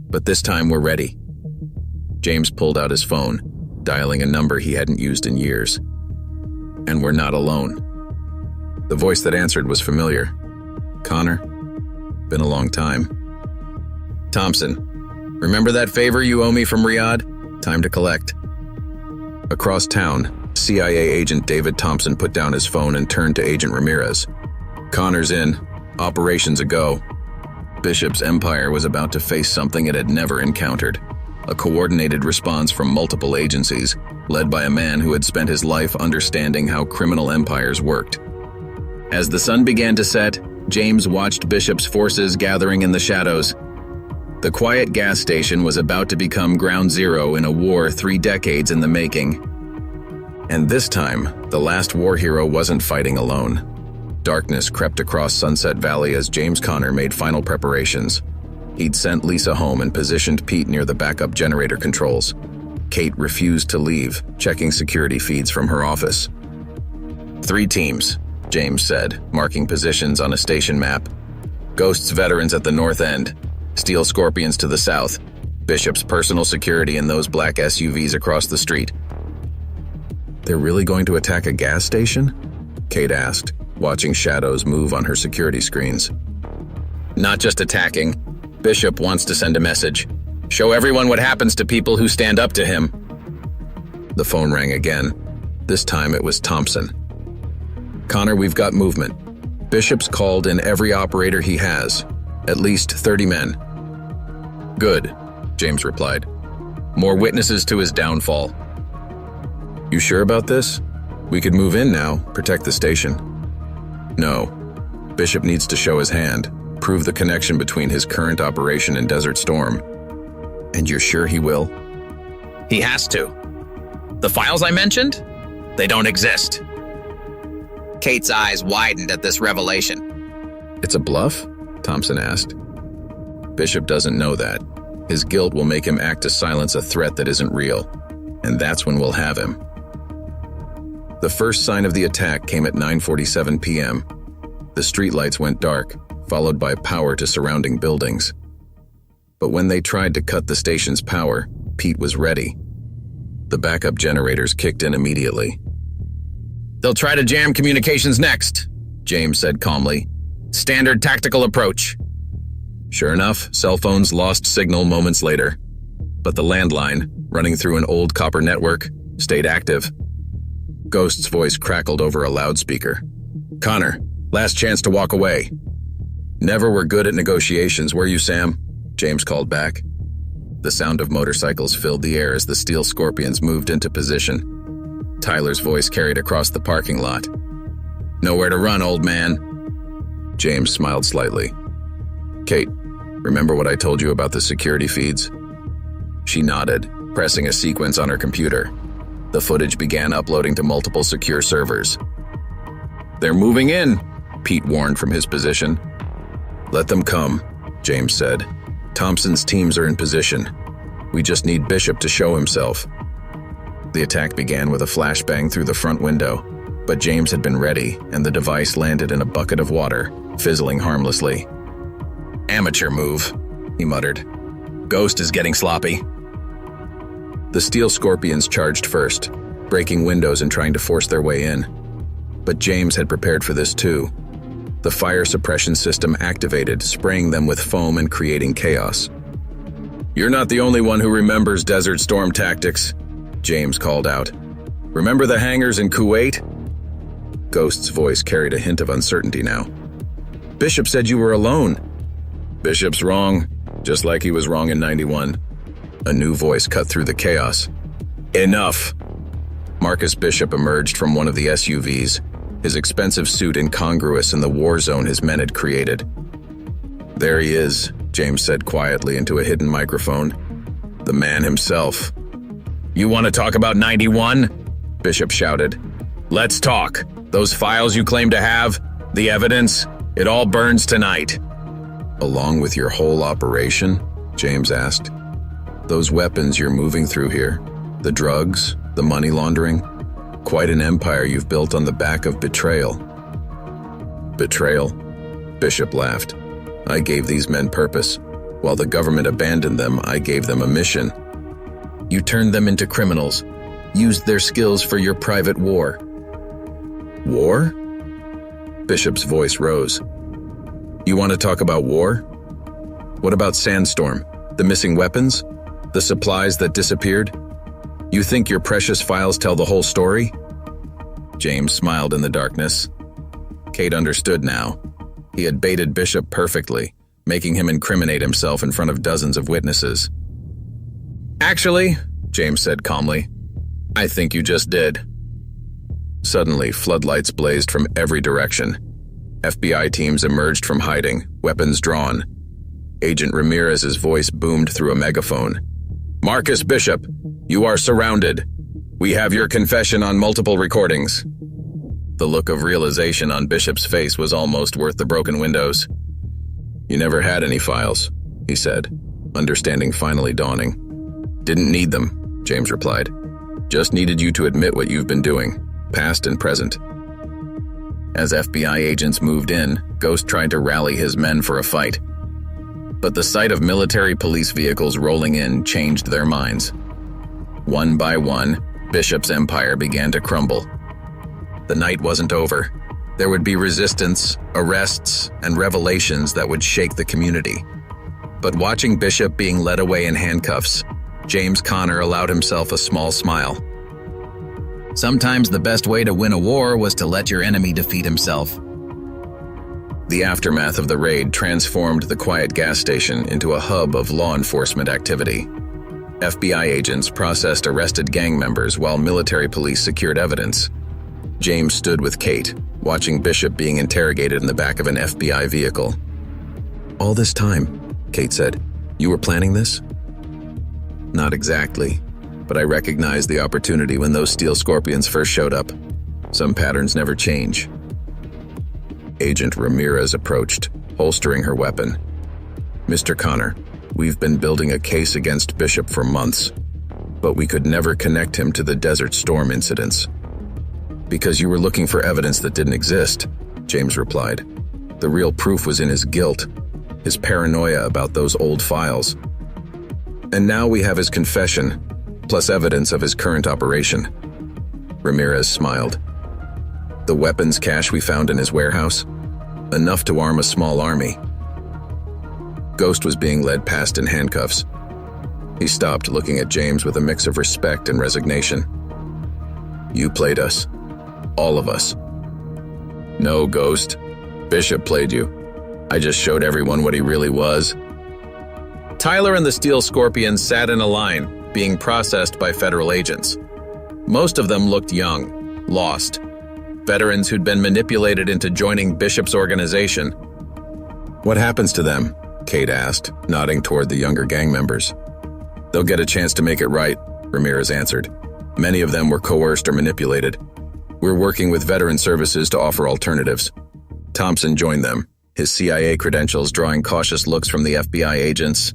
but this time we're ready. James pulled out his phone, dialing a number he hadn't used in years. And we're not alone. The voice that answered was familiar. Connor? Been a long time. Thompson, remember that favor you owe me from Riyadh? Time to collect. Across town, CIA agent David Thompson put down his phone and turned to Agent Ramirez. Connor's in. Operations a go. Bishop's empire was about to face something it had never encountered. A coordinated response from multiple agencies, led by a man who had spent his life understanding how criminal empires worked. As the sun began to set, James watched Bishop's forces gathering in the shadows. The quiet gas station was about to become ground zero in a war 3 decades in the making. And this time, the last war hero wasn't fighting alone. Darkness crept across Sunset Valley as James Connor made final preparations. He'd sent Lisa home and positioned Pete near the backup generator controls. Kate refused to leave, checking security feeds from her office. 3 teams, James said, marking positions on a station map. Ghost's veterans at the north end, Steel Scorpions to the south, Bishop's personal security in those black SUVs across the street. They're really going to attack a gas station? Kate asked, watching shadows move on her security screens. Not just attacking. Bishop wants to send a message. Show everyone what happens to people who stand up to him. The phone rang again. This time it was Thompson. Connor, we've got movement. Bishop's called in every operator he has. At least 30 men. Good, James replied. More witnesses to his downfall. You sure about this? We could move in now, protect the station. No. Bishop needs to show his hand, prove the connection between his current operation and Desert Storm. And you're sure he will? He has to. The files I mentioned? They don't exist. Kate's eyes widened at this revelation. It's a bluff? Thompson asked. Bishop doesn't know that. His guilt will make him act to silence a threat that isn't real. And that's when we'll have him. The first sign of the attack came at 9:47 p.m. The streetlights went dark, followed by power to surrounding buildings. But when they tried to cut the station's power, Pete was ready. The backup generators kicked in immediately. They'll try to jam communications next, James said calmly. Standard tactical approach. Sure enough, cell phones lost signal moments later. But the landline, running through an old copper network, stayed active. Ghost's voice crackled over a loudspeaker. Connor, last chance to walk away. Never were good at negotiations, were you, Sam? James called back. The sound of motorcycles filled the air as the Steel Scorpions moved into position. Tyler's voice carried across the parking lot. Nowhere to run, old man. James smiled slightly. Kate, remember what I told you about the security feeds? She nodded, pressing a sequence on her computer. The footage began uploading to multiple secure servers. They're moving in, Pete warned from his position. Let them come, James said. Thompson's teams are in position. We just need Bishop to show himself. The attack began with a flashbang through the front window, but James had been ready, and the device landed in a bucket of water, fizzling harmlessly. Amateur move, he muttered. Ghost is getting sloppy. The Steel Scorpions charged first. breaking windows and trying to force their way in. But James had prepared for this too. The fire suppression system activated, spraying them with foam and creating chaos. "You're not the only one who remembers Desert Storm tactics," James called out. "Remember the hangars in Kuwait?" Ghost's voice carried a hint of uncertainty now. "Bishop said you were alone." "Bishop's wrong, just like he was wrong in 91. A new voice cut through the chaos. "Enough!" Marcus Bishop emerged from one of the SUVs, his expensive suit incongruous in the war zone his men had created. "There he is," James said quietly into a hidden microphone. "The man himself." "You want to talk about 91? Bishop shouted. "Let's talk. Those files you claim to have, the evidence, it all burns tonight." "Along with your whole operation?" James asked. "Those weapons you're moving through here, the drugs, the money laundering, quite an empire you've built on the back of betrayal." "Betrayal?" Bishop laughed. "I gave these men purpose. While the government abandoned them, I gave them a mission." "You turned them into criminals, used their skills for your private war." "War?" Bishop's voice rose. "You want to talk about war? What about Sandstorm, the missing weapons, the supplies that disappeared? You think your precious files tell the whole story?" James smiled in the darkness. Kate understood now. He had baited Bishop perfectly, making him incriminate himself in front of dozens of witnesses. "Actually," James said calmly, "I think you just did." Suddenly, floodlights blazed from every direction. FBI teams emerged from hiding, weapons drawn. Agent Ramirez's voice boomed through a megaphone. "Marcus Bishop, you are surrounded. We have your confession on multiple recordings." The look of realization on Bishop's face was almost worth the broken windows. "You never had any files," he said, understanding finally dawning. "Didn't need them," James replied. "Just needed you to admit what you've been doing, past and present." As FBI agents moved in, Ghost tried to rally his men for a fight. But the sight of military police vehicles rolling in changed their minds. One by one, Bishop's empire began to crumble. The night wasn't over. There would be resistance, arrests, and revelations that would shake the community. But watching Bishop being led away in handcuffs, James Connor allowed himself a small smile. Sometimes the best way to win a war was to let your enemy defeat himself. The aftermath of the raid transformed the quiet gas station into a hub of law enforcement activity. FBI agents processed arrested gang members while military police secured evidence. James stood with Kate, watching Bishop being interrogated in the back of an FBI vehicle. "All this time," Kate said, "you were planning this?" "Not exactly, but I recognized the opportunity when those steel scorpions first showed up. Some patterns never change." Agent Ramirez approached, holstering her weapon. "Mr. Connor, we've been building a case against Bishop for months, but we could never connect him to the Desert Storm incidents." "Because you were looking for evidence that didn't exist," James replied. "The real proof was in his guilt, his paranoia about those old files. And now we have his confession, plus evidence of his current operation." Ramirez smiled. "The weapons cache we found in his warehouse? Enough to arm a small army." Ghost was being led past in handcuffs. He stopped, looking at James with a mix of respect and resignation. "You played us. All of us." "No, Ghost. Bishop played you. I just showed everyone what he really was." Tyler and the Steel Scorpions sat in a line, being processed by federal agents. Most of them looked young, lost. Veterans who'd been manipulated into joining Bishop's organization. "What happens to them?" Kate asked, nodding toward the younger gang members. "They'll get a chance to make it right," Ramirez answered. "Many of them were coerced or manipulated. We're working with veteran services to offer alternatives." Thompson joined them, his CIA credentials drawing cautious looks from the FBI agents.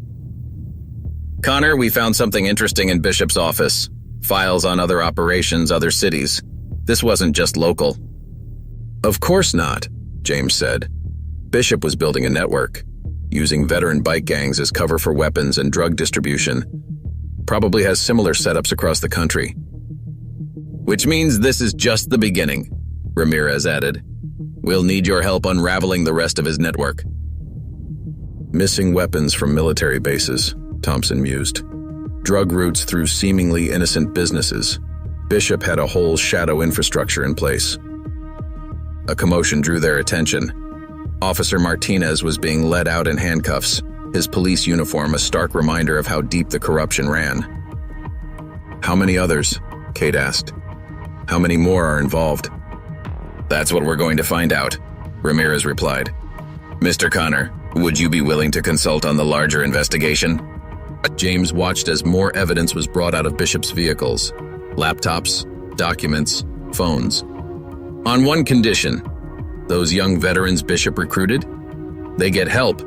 "Connor, we found something interesting in Bishop's office. Files on other operations, other cities. This wasn't just local." "Of course not," James said. "Bishop was building a network, using veteran bike gangs as cover for weapons and drug distribution. Probably has similar setups across the country." Which means this is just the beginning, Ramirez added. We'll need your help unraveling the rest of his network. Missing weapons from military bases, Thompson mused. Drug routes through seemingly innocent businesses. Bishop had a whole shadow infrastructure in place. A commotion drew their attention. Officer Martinez was being led out in handcuffs, his police uniform a stark reminder of how deep the corruption ran. How many others? Kate asked. How many more are involved? That's what we're going to find out, Ramirez replied. Mr. Connor, would you be willing to consult on the larger investigation? James watched as more evidence was brought out of Bishop's vehicles. Laptops, documents, phones. On one condition, those young veterans Bishop recruited, they get help,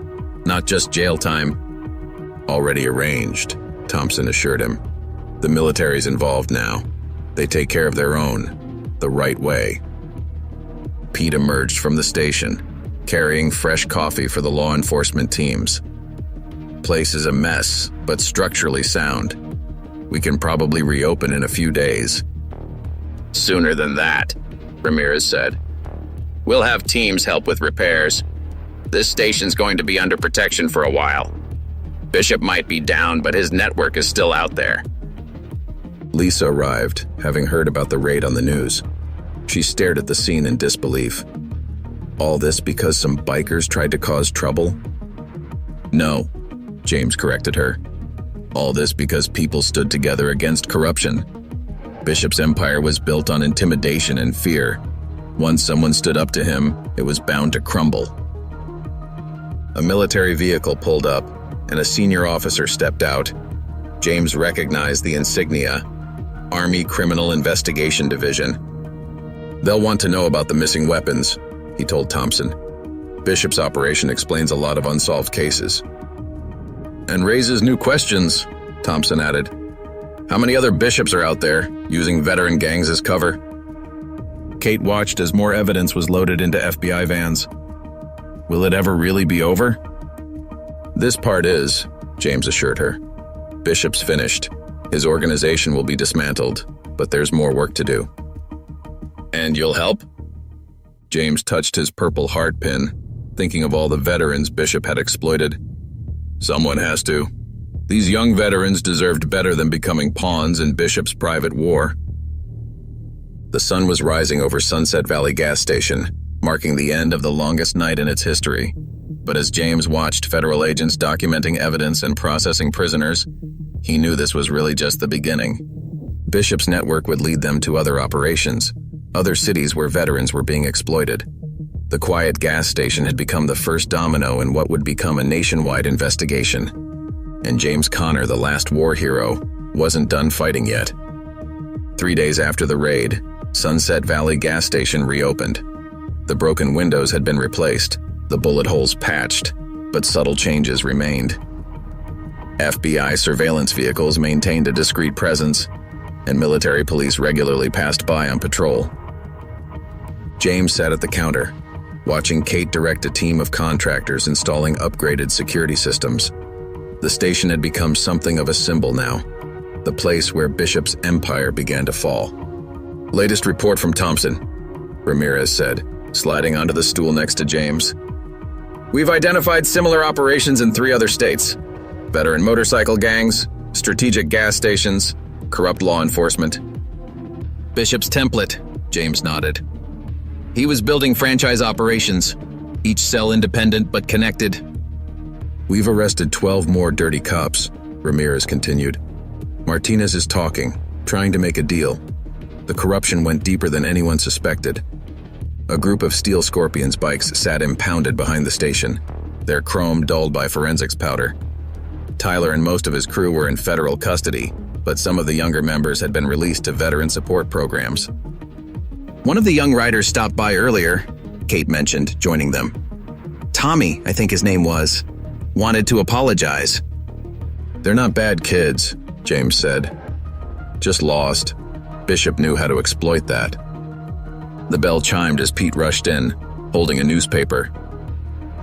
not just jail time. Already arranged, Thompson assured him. The military's involved now. They take care of their own, the right way. Pete emerged from the station, carrying fresh coffee for the law enforcement teams. Place is a mess, but structurally sound. We can probably reopen in a few days. Sooner than that, Ramirez said. We'll have teams help with repairs. This station's going to be under protection for a while. Bishop might be down, but his network is still out there. Lisa arrived, having heard about the raid on the news. She stared at the scene in disbelief. All this because some bikers tried to cause trouble? No, James corrected her. All this because people stood together against corruption. Bishop's empire was built on intimidation and fear. Once someone stood up to him, it was bound to crumble. A military vehicle pulled up, and a senior officer stepped out. James recognized the insignia, Army Criminal Investigation Division. They'll want to know about the missing weapons, he told Thompson. Bishop's operation explains a lot of unsolved cases. And raises new questions, Thompson added. How many other bishops are out there, using veteran gangs as cover? Kate watched as more evidence was loaded into FBI vans. Will it ever really be over? This part is, James assured her. Bishop's finished. His organization will be dismantled, but there's more work to do. And you'll help? James touched his purple heart pin, thinking of all the veterans Bishop had exploited. Someone has to. These young veterans deserved better than becoming pawns in Bishop's private war. The sun was rising over Sunset Valley gas station, marking the end of the longest night in its history. But as James watched federal agents documenting evidence and processing prisoners, he knew this was really just the beginning. Bishop's network would lead them to other operations, other cities where veterans were being exploited. The quiet gas station had become the first domino in what would become a nationwide investigation. And James Connor, the last war hero, wasn't done fighting yet. 3 days after the raid, Sunset Valley gas station reopened. The broken windows had been replaced, the bullet holes patched, but subtle changes remained. FBI surveillance vehicles maintained a discreet presence, and military police regularly passed by on patrol. James sat at the counter, watching Kate direct a team of contractors installing upgraded security systems. The station had become something of a symbol now, the place where Bishop's empire began to fall. Latest report from Thompson, Ramirez said, sliding onto the stool next to James. We've identified similar operations in 3 other states. Veteran motorcycle gangs, strategic gas stations, corrupt law enforcement. Bishop's template, James nodded. He was building franchise operations, each cell independent but connected. We've arrested 12 more dirty cops, Ramirez continued. Martinez is talking, trying to make a deal. The corruption went deeper than anyone suspected. A group of Steel Scorpions bikes sat impounded behind the station, their chrome dulled by forensics powder. Tyler and most of his crew were in federal custody, but some of the younger members had been released to veteran support programs. One of the young riders stopped by earlier, Kate mentioned, joining them. Tommy, I think his name was, wanted to apologize. They're not bad kids, James said. Just lost. Bishop knew how to exploit that. The bell chimed as Pete rushed in, holding a newspaper.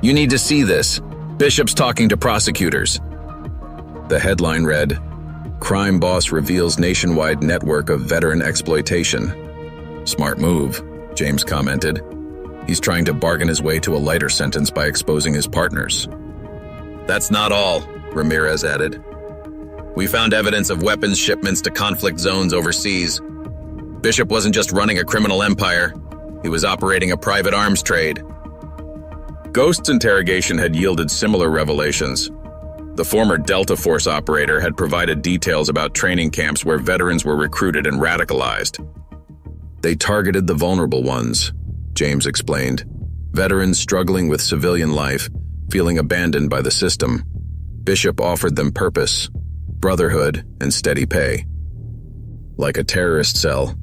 You need to see this. Bishop's talking to prosecutors. The headline read, Crime boss reveals nationwide network of veteran exploitation. Smart move, James commented. He's trying to bargain his way to a lighter sentence by exposing his partners. That's not all, Ramirez added. We found evidence of weapons shipments to conflict zones overseas. Bishop wasn't just running a criminal empire, he was operating a private arms trade. Ghost's interrogation had yielded similar revelations. The former Delta Force operator had provided details about training camps where veterans were recruited and radicalized. They targeted the vulnerable ones, James explained. Veterans struggling with civilian life, feeling abandoned by the system. Bishop offered them purpose, brotherhood, and steady pay. Like a terrorist cell,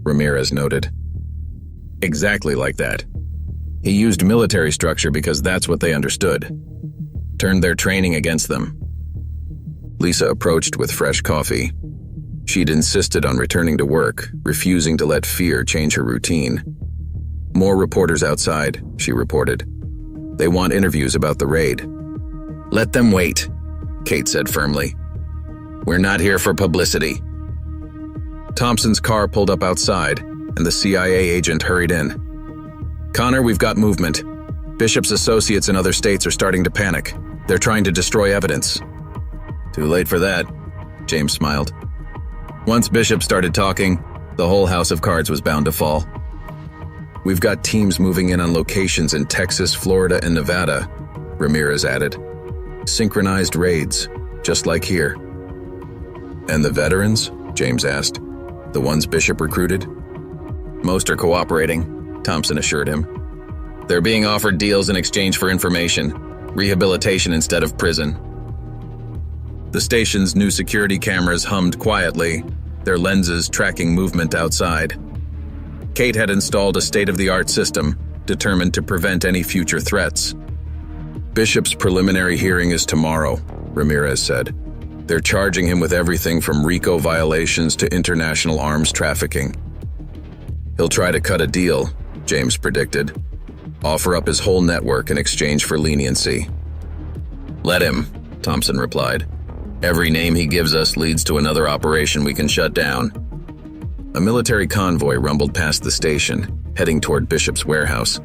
Ramirez noted. Exactly like that. He used military structure because that's what they understood. Turned their training against them. Lisa approached with fresh coffee. She'd insisted on returning to work, refusing to let fear change her routine. More reporters outside, she reported. They want interviews about the raid. Let them wait, Kate said firmly. We're not here for publicity. Thompson's car pulled up outside, and the CIA agent hurried in. Connor, we've got movement. Bishop's associates in other states are starting to panic. They're trying to destroy evidence. Too late for that, James smiled. Once Bishop started talking, the whole house of cards was bound to fall. We've got teams moving in on locations in Texas, Florida, and Nevada, Ramirez added. Synchronized raids, just like here. And the veterans? James asked. The ones Bishop recruited? Most are cooperating, Thompson assured him. They're being offered deals in exchange for information, rehabilitation instead of prison. The station's new security cameras hummed quietly, their lenses tracking movement outside. Kate had installed a state-of-the-art system, determined to prevent any future threats. Bishop's preliminary hearing is tomorrow, Ramirez said. They're charging him with everything from RICO violations to international arms trafficking. He'll try to cut a deal, James predicted. Offer up his whole network in exchange for leniency. Let him, Thompson replied. Every name he gives us leads to another operation we can shut down. A military convoy rumbled past the station, heading toward Bishop's warehouse.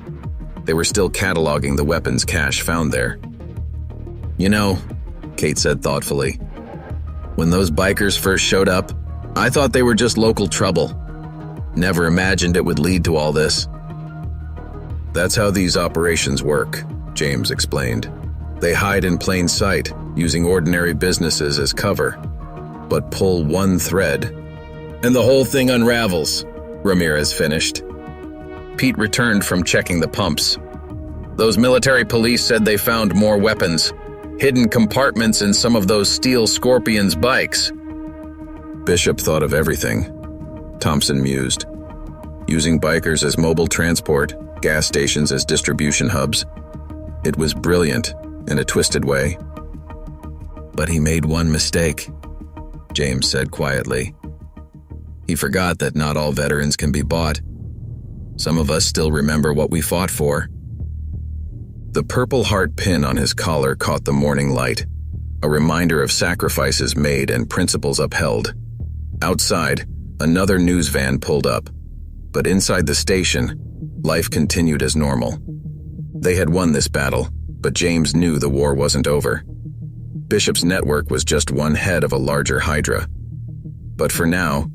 They were still cataloging the weapons cache found there. You know, Kate said thoughtfully, when those bikers first showed up, I thought they were just local trouble. Never imagined it would lead to all this. That's how these operations work, James explained. They hide in plain sight, using ordinary businesses as cover. But pull one thread, and the whole thing unravels, Ramirez finished. Pete returned from checking the pumps. Those military police said they found more weapons, hidden compartments in some of those Steel Scorpion's bikes. Bishop thought of everything, Thompson mused. Using bikers as mobile transport, gas stations as distribution hubs. It was brilliant, in a twisted way. But he made one mistake, James said quietly. He forgot that not all veterans can be bought. Some of us still remember what we fought for. The Purple Heart pin on his collar caught the morning light, a reminder of sacrifices made and principles upheld. Outside, another news van pulled up, but inside the station, life continued as normal. They had won this battle, but James knew the war wasn't over. Bishop's network was just one head of a larger hydra. But for now,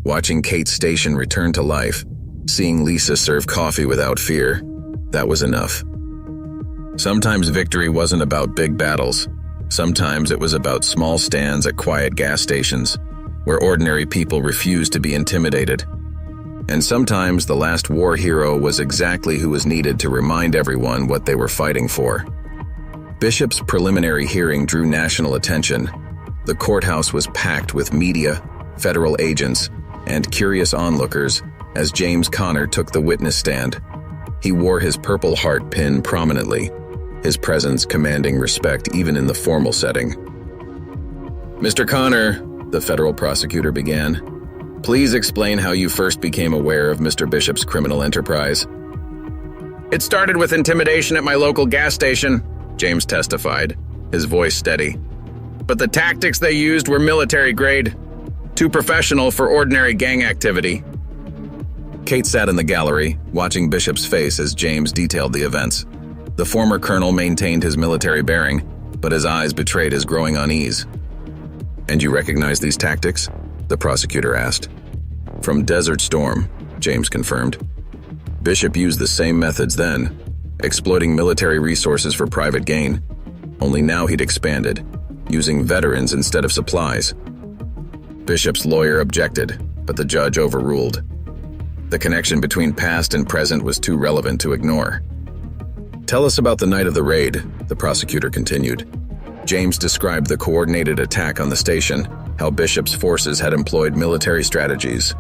watching Kate's station return to life, seeing Lisa serve coffee without fear, that was enough. Sometimes victory wasn't about big battles. Sometimes it was about small stands at quiet gas stations, where ordinary people refused to be intimidated. And sometimes the last war hero was exactly who was needed to remind everyone what they were fighting for. Bishop's preliminary hearing drew national attention. The courthouse was packed with media, federal agents, and curious onlookers as James Connor took the witness stand. He wore his Purple Heart pin prominently, his presence commanding respect even in the formal setting. Mr. Connor, the federal prosecutor began, please explain how you first became aware of Mr. Bishop's criminal enterprise. It started with intimidation at my local gas station, James testified, his voice steady. but the tactics they used were military grade, too professional for ordinary gang activity. Kate sat in the gallery, watching Bishop's face as James detailed the events. The former colonel maintained his military bearing, but his eyes betrayed his growing unease. "And you recognize these tactics?" the prosecutor asked. "From Desert Storm," James confirmed. Bishop used the same methods then, exploiting military resources for private gain. Only now he'd expanded, using veterans instead of supplies. Bishop's lawyer objected, but the judge overruled. The connection between past and present was too relevant to ignore. "Tell us about the night of the raid," the prosecutor continued. James described the coordinated attack on the station, how Bishop's forces had employed military strategies.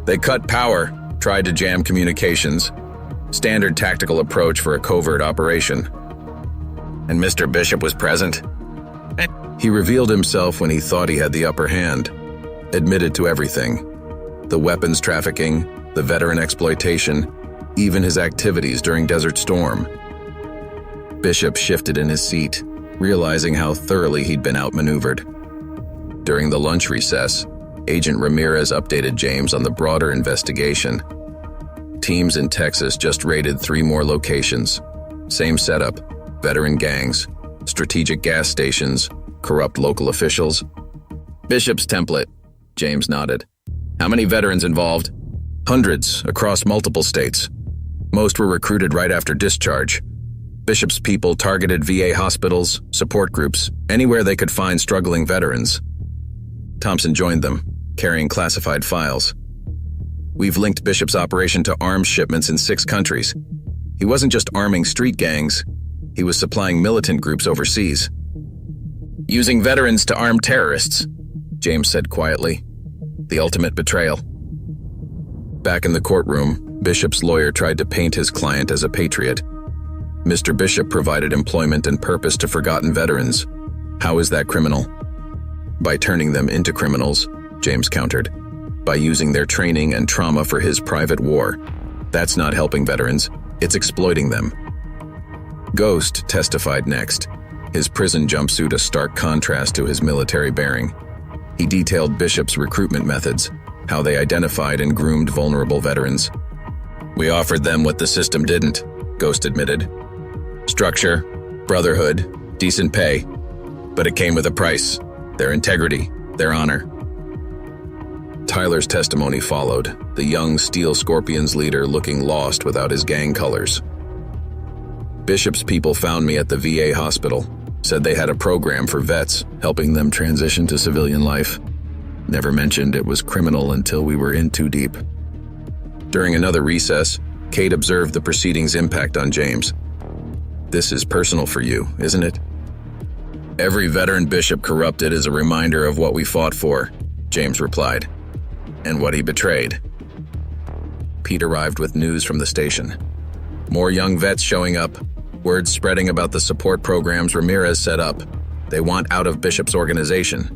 "They cut power, tried to jam communications. Standard tactical approach for a covert operation." "And Mr. Bishop was present?" "He revealed himself when he thought he had the upper hand. Admitted to everything. The weapons trafficking, the veteran exploitation, even his activities during Desert Storm." Bishop shifted in his seat, realizing how thoroughly he'd been outmaneuvered. During the lunch recess, Agent Ramirez updated James on the broader investigation. Teams in Texas just raided 3 more locations. Same setup: veteran gangs, strategic gas stations, corrupt local officials. Bishop's template, James nodded. "How many veterans involved?" "Hundreds, across multiple states. Most were recruited right after discharge. Bishop's people targeted VA hospitals, support groups, anywhere they could find struggling veterans. Thompson joined them, carrying classified files. We've linked Bishop's operation to arms shipments in 6 countries. He wasn't just arming street gangs, he was supplying militant groups overseas." "Using veterans to arm terrorists," James said quietly. "The ultimate betrayal." Back in the courtroom, Bishop's lawyer tried to paint his client as a patriot. Mr. Bishop provided employment and purpose to forgotten veterans. How is that criminal? By turning them into criminals, James countered. By using their training and trauma for his private war. That's not helping veterans, it's exploiting them. Ghost testified next, his prison jumpsuit a stark contrast to his military bearing. He detailed Bishop's recruitment methods, how they identified and groomed vulnerable veterans. "We offered them what the system didn't," Ghost admitted. "Structure, brotherhood, decent pay. But it came with a price, their integrity, their honor." Tyler's testimony followed, the young Steel Scorpions leader looking lost without his gang colors. "Bishop's people found me at the VA hospital, said they had a program for vets, helping them transition to civilian life. Never mentioned it was criminal until we were in too deep." During another recess, Kate observed the proceedings' impact on James. "This is personal for you, isn't it?" "Every veteran Bishop corrupted is a reminder of what we fought for," James replied. "And what he betrayed." Pete arrived with news from the station. More young vets showing up, word spreading about the support programs Ramirez set up. They want out of Bishop's organization.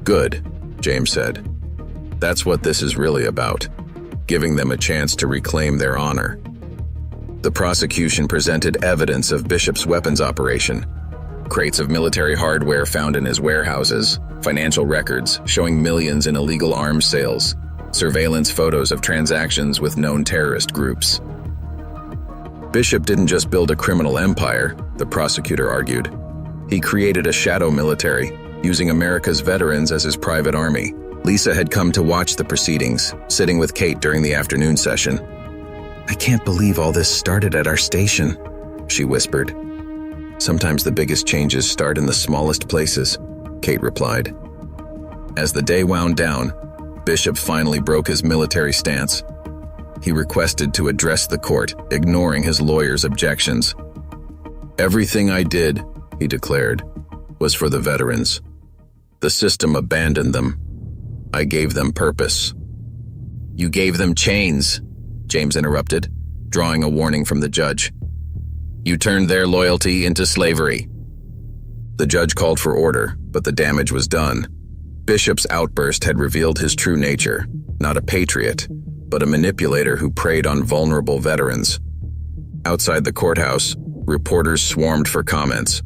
"Good," James said. "That's what this is really about, giving them a chance to reclaim their honor." The prosecution presented evidence of Bishop's weapons operation. Crates of military hardware found in his warehouses, financial records showing millions in illegal arms sales, surveillance photos of transactions with known terrorist groups. Bishop didn't just build a criminal empire, the prosecutor argued. He created a shadow military, using America's veterans as his private army. Lisa had come to watch the proceedings, sitting with Kate during the afternoon session. "I can't believe all this started at our station," she whispered. "Sometimes the biggest changes start in the smallest places," Kate replied. As the day wound down, Bishop finally broke his military stance. He requested to address the court, ignoring his lawyer's objections. "Everything I did," he declared, "was for the veterans. The system abandoned them. I gave them purpose." "You gave them chains," James interrupted, drawing a warning from the judge. "You turned their loyalty into slavery." The judge called for order, but the damage was done. Bishop's outburst had revealed his true nature, not a patriot, but a manipulator who preyed on vulnerable veterans. Outside the courthouse, reporters swarmed for comments.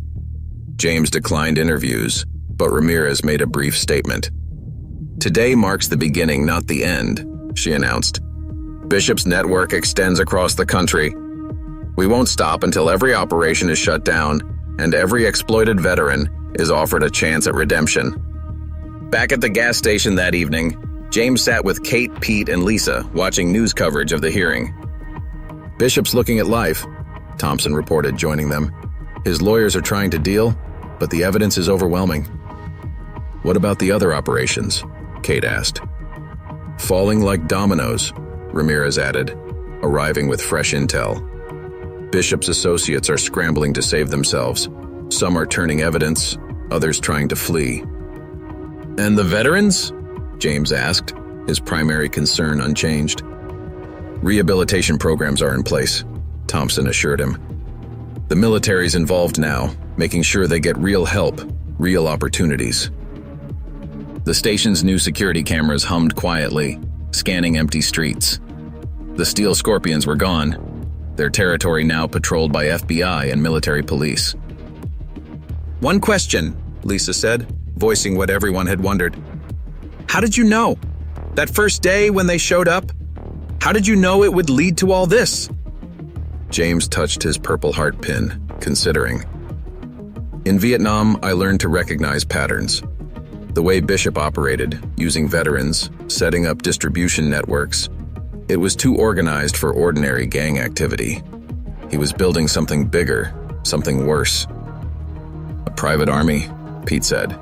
James declined interviews, but Ramirez made a brief statement. "Today marks the beginning, not the end," she announced. "Bishop's network extends across the country. We won't stop until every operation is shut down and every exploited veteran is offered a chance at redemption." Back at the gas station that evening, James sat with Kate, Pete, and Lisa watching news coverage of the hearing. "Bishop's looking at life," Thompson reported, joining them. "His lawyers are trying to deal, but the evidence is overwhelming." "What about the other operations?" Kate asked. "Falling like dominoes," Ramirez added, arriving with fresh intel. "Bishop's associates are scrambling to save themselves. Some are turning evidence, others trying to flee." "And the veterans?" James asked, his primary concern unchanged. "Rehabilitation programs are in place," Thompson assured him. "The military's involved now, making sure they get real help, real opportunities." The station's new security cameras hummed quietly, scanning empty streets. The Steel Scorpions were gone, their territory now patrolled by FBI and military police. "One question," Lisa said, voicing what everyone had wondered. "How did you know? That first day when they showed up? How did you know it would lead to all this?" James touched his Purple Heart pin, considering. "In Vietnam, I learned to recognize patterns. The way Bishop operated, using veterans, setting up distribution networks, it was too organized for ordinary gang activity. He was building something bigger, something worse." "A private army," Pete said.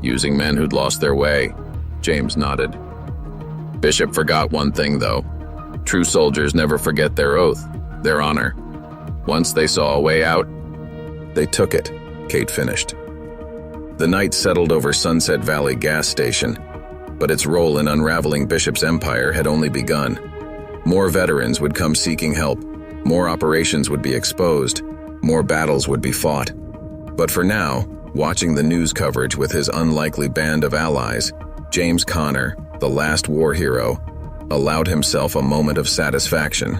"Using men who'd lost their way," James nodded. "Bishop forgot one thing, though. True soldiers never forget their oath, their honor. Once they saw a way out, they took it," Kate finished. The night settled over Sunset Valley gas station, but its role in unraveling Bishop's empire had only begun. More veterans would come seeking help, more operations would be exposed, more battles would be fought. But for now, watching the news coverage with his unlikely band of allies, James Connor, the last war hero, allowed himself a moment of satisfaction.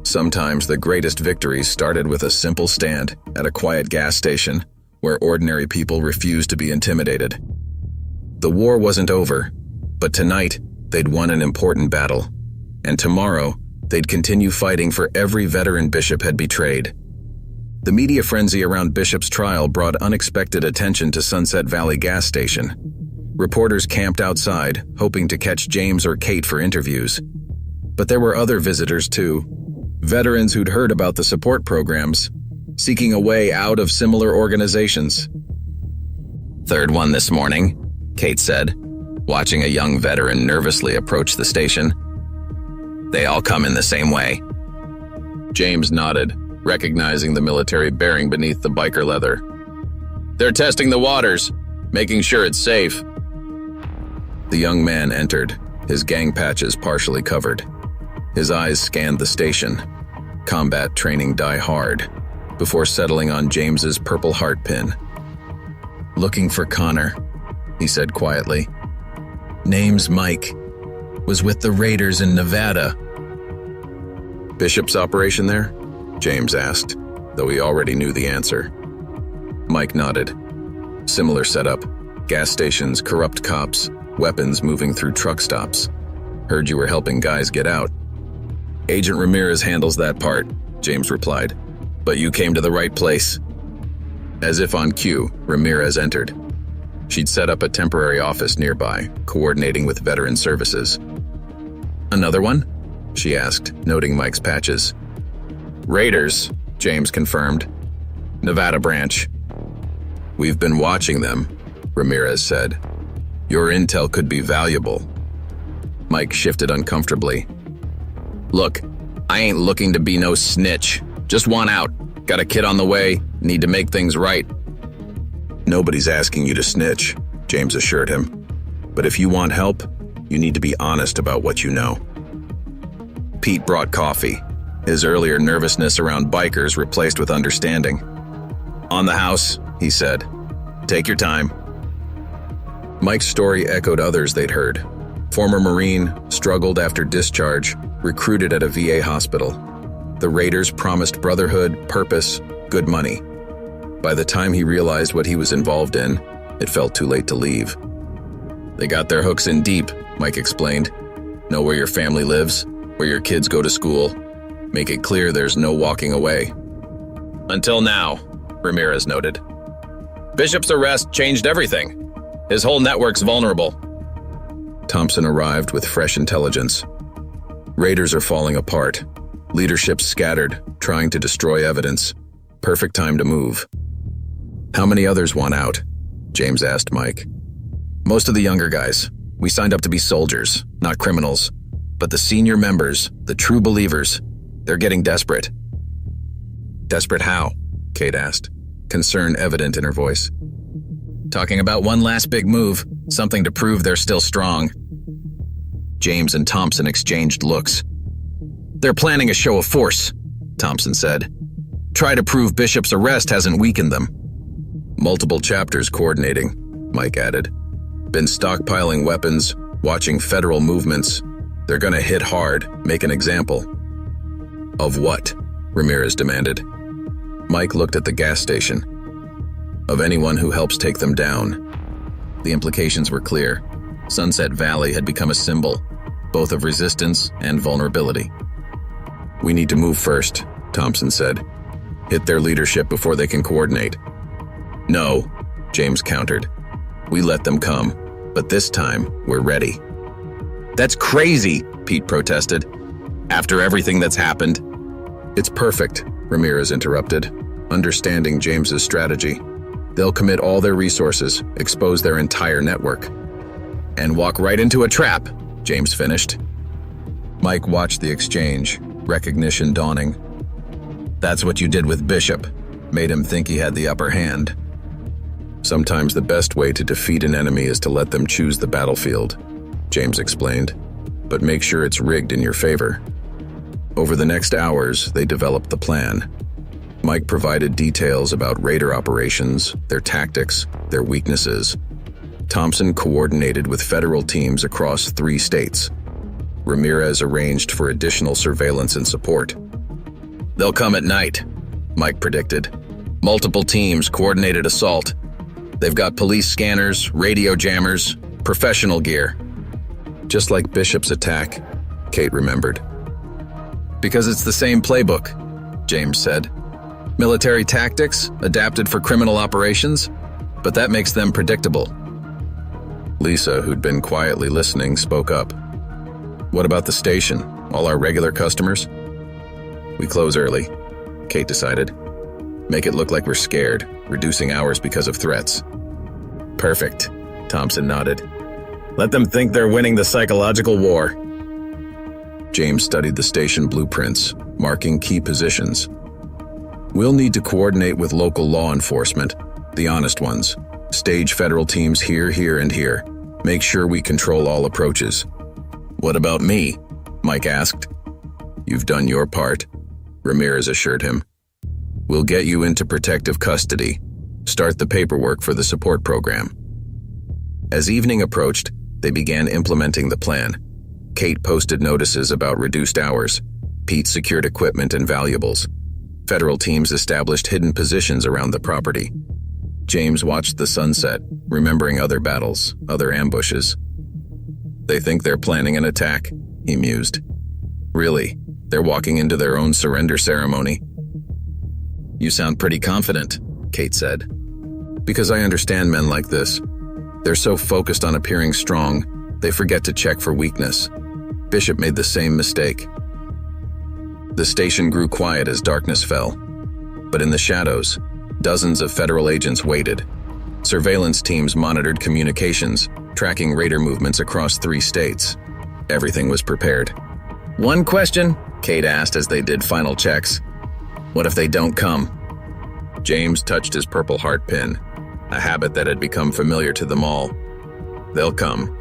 Sometimes the greatest victories started with a simple stand at a quiet gas station where ordinary people refused to be intimidated. The war wasn't over, but tonight they'd won an important battle, and tomorrow they'd continue fighting for every veteran Bishop had betrayed. The media frenzy around Bishop's trial brought unexpected attention to Sunset Valley gas station. Reporters camped outside, hoping to catch James or Kate for interviews. But there were other visitors too, veterans who'd heard about the support programs, seeking a way out of similar organizations. "Third one this morning," Kate said, watching a young veteran nervously approach the station. "They all come in the same way." James nodded, recognizing the military bearing beneath the biker leather. "They're testing the waters, making sure it's safe." The young man entered, his gang patches partially covered. His eyes scanned the station, combat training die hard, before settling on James's Purple Heart pin. "Looking for Connor," he said quietly. "Name's Mike. Was with the Raiders in Nevada." "Bishop's operation there?" James asked, though he already knew the answer. Mike nodded. "Similar setup. Gas stations, corrupt cops, weapons moving through truck stops. Heard you were helping guys get out." "Agent Ramirez handles that part," James replied. "But you came to the right place." As if on cue, Ramirez entered. She'd set up a temporary office nearby, coordinating with veteran services. "Another one?" she asked, noting Mike's patches. "Raiders," James confirmed. "Nevada branch." "We've been watching them," Ramirez said. "Your intel could be valuable." Mike shifted uncomfortably. "Look, I ain't looking to be no snitch. Just want out. Got a kid on the way, need to make things right." "Nobody's asking you to snitch," James assured him. "But if you want help, you need to be honest about what you know." Pete brought coffee, his earlier nervousness around bikers replaced with understanding. "On the house," he said. "Take your time." Mike's story echoed others they'd heard. Former Marine, struggled after discharge, recruited at a VA hospital. The Raiders promised brotherhood, purpose, good money. By the time he realized what he was involved in, it felt too late to leave. They got their hooks in deep, Mike explained. Know where your family lives, where your kids go to school. Make it clear there's no walking away. Until now, Ramirez noted. Bishop's arrest changed everything. His whole network's vulnerable. Thompson arrived with fresh intelligence. Raiders are falling apart. Leadership scattered, trying to destroy evidence. Perfect time to move. How many others want out? James asked Mike. Most of the younger guys. We signed up to be soldiers, not criminals. But the senior members, the true believers, they're getting desperate. Desperate how? Kate asked, concern evident in her voice. Talking about one last big move, something to prove they're still strong. James and Thompson exchanged looks. They're planning a show of force, Thompson said. Try to prove Bishop's arrest hasn't weakened them. Multiple chapters coordinating, Mike added. Been stockpiling weapons, watching federal movements. They're gonna hit hard, make an example. Of what? Ramirez demanded. Mike looked at the gas station. Of anyone who helps take them down. The implications were clear. Sunset Valley had become a symbol, both of resistance and vulnerability. We need to move first, Thompson said. Hit their leadership before they can coordinate. No, James countered. We let them come, but this time we're ready. That's crazy, Pete protested. After everything that's happened. It's perfect, Ramirez interrupted, understanding James's strategy. They'll commit all their resources, expose their entire network. And walk right into a trap, James finished. Mike watched the exchange, recognition dawning. That's what you did with Bishop. Made him think he had the upper hand. Sometimes the best way to defeat an enemy is to let them choose the battlefield, James explained, but make sure it's rigged in your favor. Over the next hours, they developed the plan. Mike provided details about Raider operations, their tactics, their weaknesses. Thompson coordinated with federal teams across 3 states. Ramirez arranged for additional surveillance and support. They'll come at night, Mike predicted. Multiple teams, coordinated assault. They've got police scanners, radio jammers, professional gear. Just like Bishop's attack, Kate remembered. Because it's the same playbook, James said. Military tactics, adapted for criminal operations, but that makes them predictable. Lisa, who'd been quietly listening, spoke up. What about the station? All our regular customers? We close early, Kate decided. Make it look like we're scared, reducing hours because of threats. Perfect, Thompson nodded. Let them think they're winning the psychological war. James studied the station blueprints, marking key positions. We'll need to coordinate with local law enforcement, the honest ones. Stage federal teams here, here, and here. Make sure we control all approaches. What about me? Mike asked. You've done your part, Ramirez assured him. We'll get you into protective custody. Start the paperwork for the support program. As evening approached, they began implementing the plan. Kate posted notices about reduced hours. Pete secured equipment and valuables. Federal teams established hidden positions around the property. James watched the sunset, remembering other battles, other ambushes. They think they're planning an attack, he mused. Really, they're walking into their own surrender ceremony. You sound pretty confident, Kate said. Because I understand men like this. They're so focused on appearing strong, they forget to check for weakness. Bishop made the same mistake. The station grew quiet as darkness fell. But in the shadows, dozens of federal agents waited. Surveillance teams monitored communications, tracking Raider movements across 3 states. Everything was prepared. One question, Kate asked as they did final checks. What if they don't come? James touched his purple heart pin, a habit that had become familiar to them all. They'll come.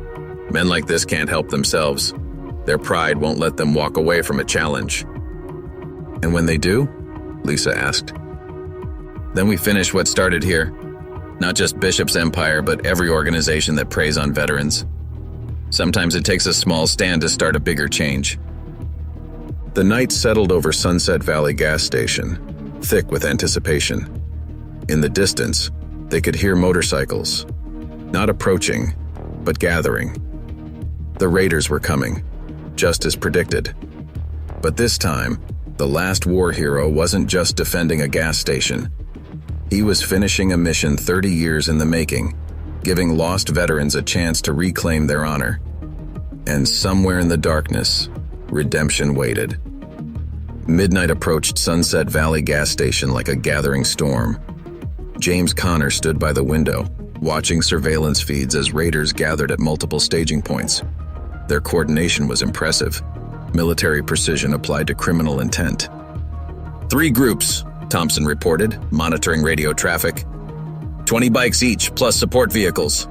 Men like this can't help themselves. Their pride won't let them walk away from a challenge. And when they do? Lisa asked. Then we finish what started here. Not just Bishop's empire, but every organization that preys on veterans. Sometimes it takes a small stand to start a bigger change. The night settled over Sunset Valley gas station, thick with anticipation. In the distance, they could hear motorcycles, not approaching, but gathering. The raiders were coming, just as predicted. But this time, the last war hero wasn't just defending a gas station. He was finishing a mission 30 years in the making, giving lost veterans a chance to reclaim their honor. And somewhere in the darkness, redemption waited. Midnight approached Sunset Valley gas station like a gathering storm. James Connor stood by the window, watching surveillance feeds as raiders gathered at multiple staging points. Their coordination was impressive. Military precision applied to criminal intent. 3 groups, Thompson reported, monitoring radio traffic. 20 bikes each, plus support vehicles.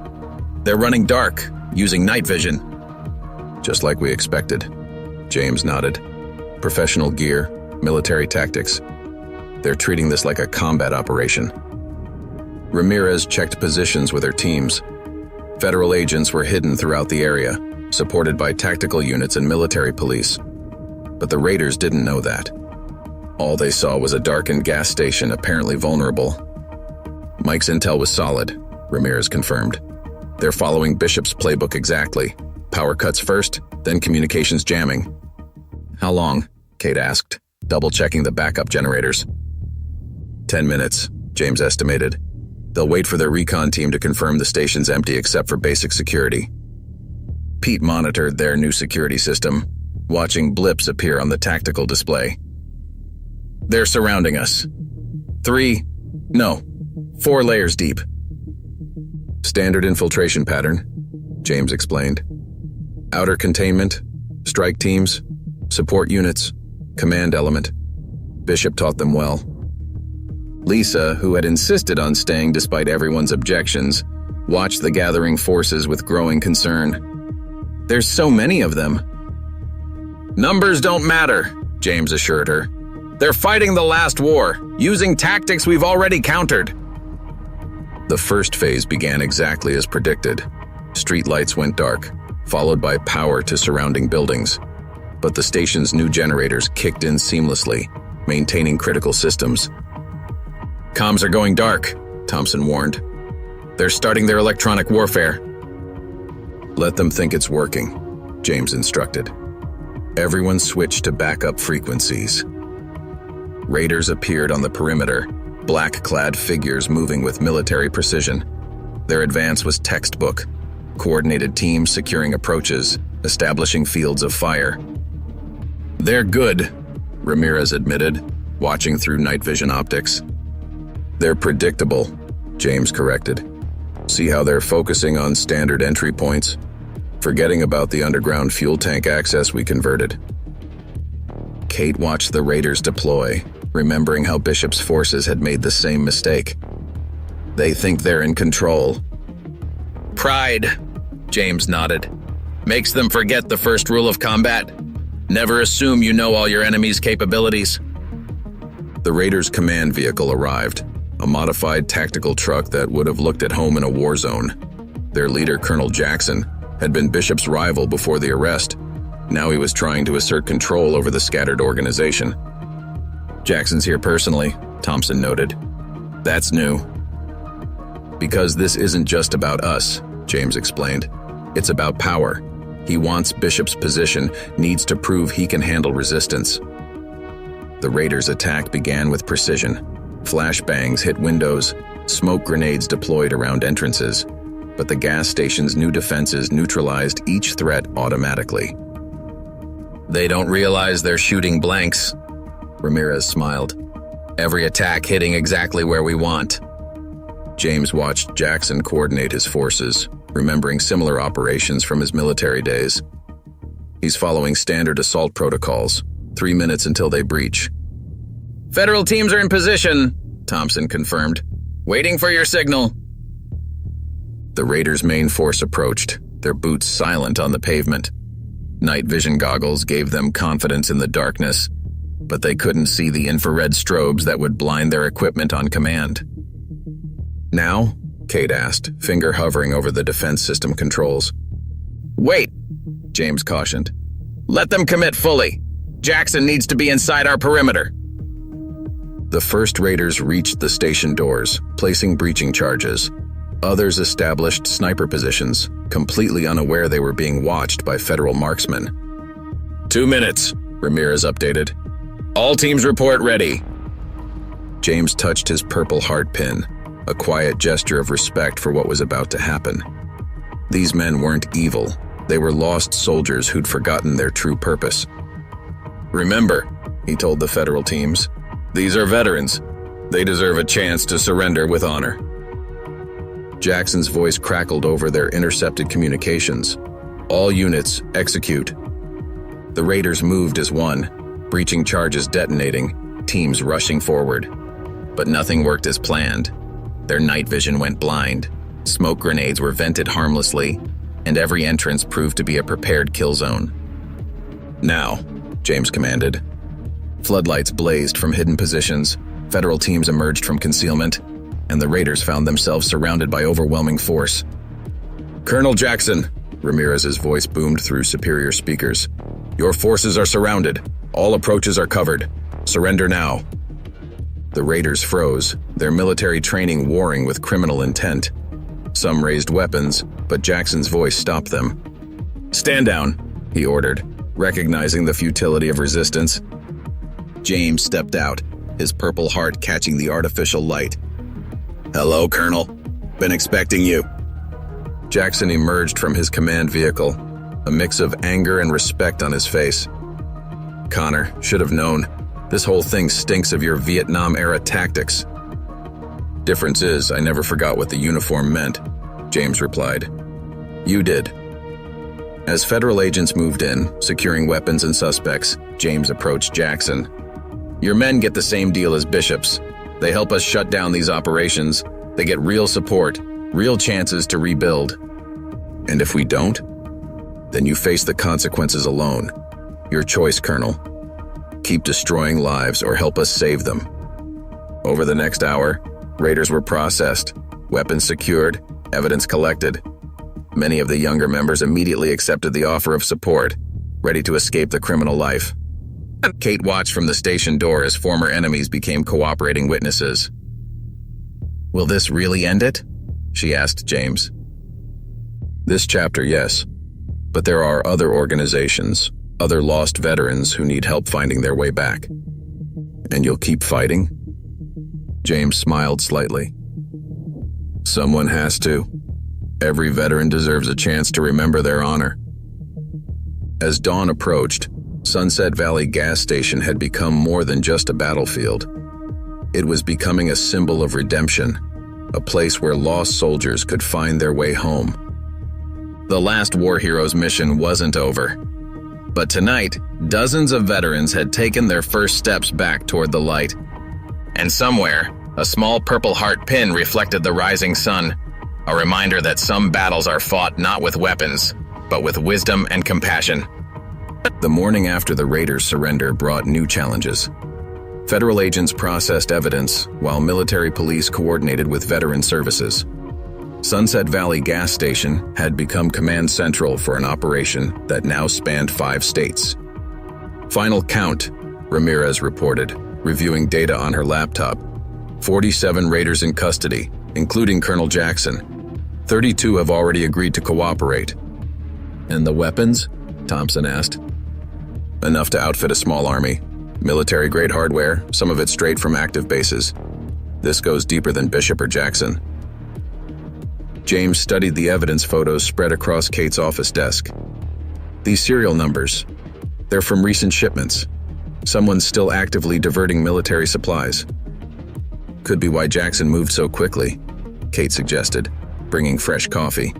They're running dark, using night vision. Just like we expected. James nodded. Professional gear, military tactics. They're treating this like a combat operation. Ramirez checked positions with her teams. Federal agents were hidden throughout the area, supported by tactical units and military police. But the raiders didn't know that. All they saw was a darkened gas station apparently vulnerable. Mike's intel was solid, Ramirez confirmed. They're following Bishop's playbook exactly. Power cuts first, then communications jamming. How long? Kate asked, double-checking the backup generators. 10 minutes, James estimated. They'll wait for their recon team to confirm the station's empty except for basic security. Pete monitored their new security system, watching blips appear on the tactical display. They're surrounding us. 4 layers deep. Standard infiltration pattern, James explained. Outer containment, strike teams, support units, command element. Bishop taught them well. Lisa, who had insisted on staying despite everyone's objections, watched the gathering forces with growing concern. There's so many of them. Numbers don't matter, James assured her. They're fighting the last war, using tactics we've already countered. The first phase began exactly as predicted. Streetlights went dark, followed by power to surrounding buildings. But the station's new generators kicked in seamlessly, maintaining critical systems. Comms are going dark, Thompson warned. They're starting their electronic warfare. Let them think it's working, James instructed. Everyone switched to backup frequencies. Raiders appeared on the perimeter, black-clad figures moving with military precision. Their advance was textbook. Coordinated teams securing approaches, establishing fields of fire. They're good, Ramirez admitted, watching through night vision optics. They're predictable, James corrected. See how they're focusing on standard entry points, forgetting about the underground fuel tank access we converted. Kate watched the raiders deploy, remembering how Bishop's forces had made the same mistake. They think they're in control. Pride, James nodded. Makes them forget the first rule of combat. Never assume you know all your enemy's capabilities. The raiders' command vehicle arrived, a modified tactical truck that would have looked at home in a war zone. Their leader, Colonel Jackson, had been Bishop's rival before the arrest. Now he was trying to assert control over the scattered organization. Jackson's here personally, Thompson noted. That's new. Because this isn't just about us, James explained. It's about power. He wants Bishop's position, needs to prove he can handle resistance. The raiders' attack began with precision. Flashbangs hit windows, smoke grenades deployed around entrances, but the gas station's new defenses neutralized each threat automatically. They don't realize they're shooting blanks, Ramirez smiled. Every attack hitting exactly where we want. James watched Jackson coordinate his forces, remembering similar operations from his military days. He's following standard assault protocols, 3 minutes until they breach. Federal teams are in position, Thompson confirmed. Waiting for your signal. The raiders' main force approached, their boots silent on the pavement. Night vision goggles gave them confidence in the darkness, but they couldn't see the infrared strobes that would blind their equipment on command. Now? Kate asked, finger hovering over the defense system controls. Wait, James cautioned. Let them commit fully. Jackson needs to be inside our perimeter. The first raiders reached the station doors, placing breaching charges. Others established sniper positions, completely unaware they were being watched by federal marksmen. 2 minutes, Ramirez updated. All teams report ready. James touched his purple heart pin, a quiet gesture of respect for what was about to happen. These men weren't evil. They were lost soldiers who'd forgotten their true purpose. Remember, he told the federal teams, these are veterans. They deserve a chance to surrender with honor. Jackson's voice crackled over their intercepted communications. All units, execute. The raiders moved as one, breaching charges detonating, teams rushing forward. But nothing worked as planned. Their night vision went blind. Smoke grenades were vented harmlessly, and every entrance proved to be a prepared kill zone. Now, James commanded. Floodlights blazed from hidden positions, federal teams emerged from concealment, and the raiders found themselves surrounded by overwhelming force. Colonel Jackson, Ramirez's voice boomed through superior speakers. Your forces are surrounded. All approaches are covered. Surrender now. The raiders froze, their military training warring with criminal intent. Some raised weapons, but Jackson's voice stopped them. Stand down, he ordered, recognizing the futility of resistance. James stepped out, his purple heart catching the artificial light. Hello, Colonel. Been expecting you. Jackson emerged from his command vehicle, a mix of anger and respect on his face. Connor, should have known. This whole thing stinks of your Vietnam-era tactics. Difference is, I never forgot what the uniform meant, James replied. You did. As federal agents moved in, securing weapons and suspects, James approached Jackson. Your men get the same deal as Bishop's. They help us shut down these operations. They get real support, real chances to rebuild. And if we don't? Then you face the consequences alone. Your choice, Colonel. Keep destroying lives or help us save them. Over the next hour, raiders were processed, weapons secured, evidence collected. Many of the younger members immediately accepted the offer of support, ready to escape the criminal life. Kate watched from the station door as former enemies became cooperating witnesses. Will this really end it? She asked James. This chapter, yes. But there are other organizations, other lost veterans who need help finding their way back. And you'll keep fighting? James smiled slightly. Someone has to. Every veteran deserves a chance to remember their honor. As dawn approached, Sunset Valley gas station had become more than just a battlefield. It was becoming a symbol of redemption, a place where lost soldiers could find their way home. The last war hero's mission wasn't over. But tonight, dozens of veterans had taken their first steps back toward the light. And somewhere, a small purple heart pin reflected the rising sun, a reminder that some battles are fought not with weapons, but with wisdom and compassion. The morning after the raiders' surrender brought new challenges. Federal agents processed evidence, while military police coordinated with veteran services. Sunset Valley gas station had become command central for an operation that now spanned 5 states. Final count, Ramirez reported, reviewing data on her laptop. 47 raiders in custody, including Colonel Jackson. 32 have already agreed to cooperate. And the weapons? Thompson asked. Enough to outfit a small army. Military-grade hardware, some of it straight from active bases. This goes deeper than Bishop or Jackson. James studied the evidence photos spread across Kate's office desk. These serial numbers, they're from recent shipments. Someone's still actively diverting military supplies. Could be why Jackson moved so quickly, Kate suggested, bringing fresh coffee.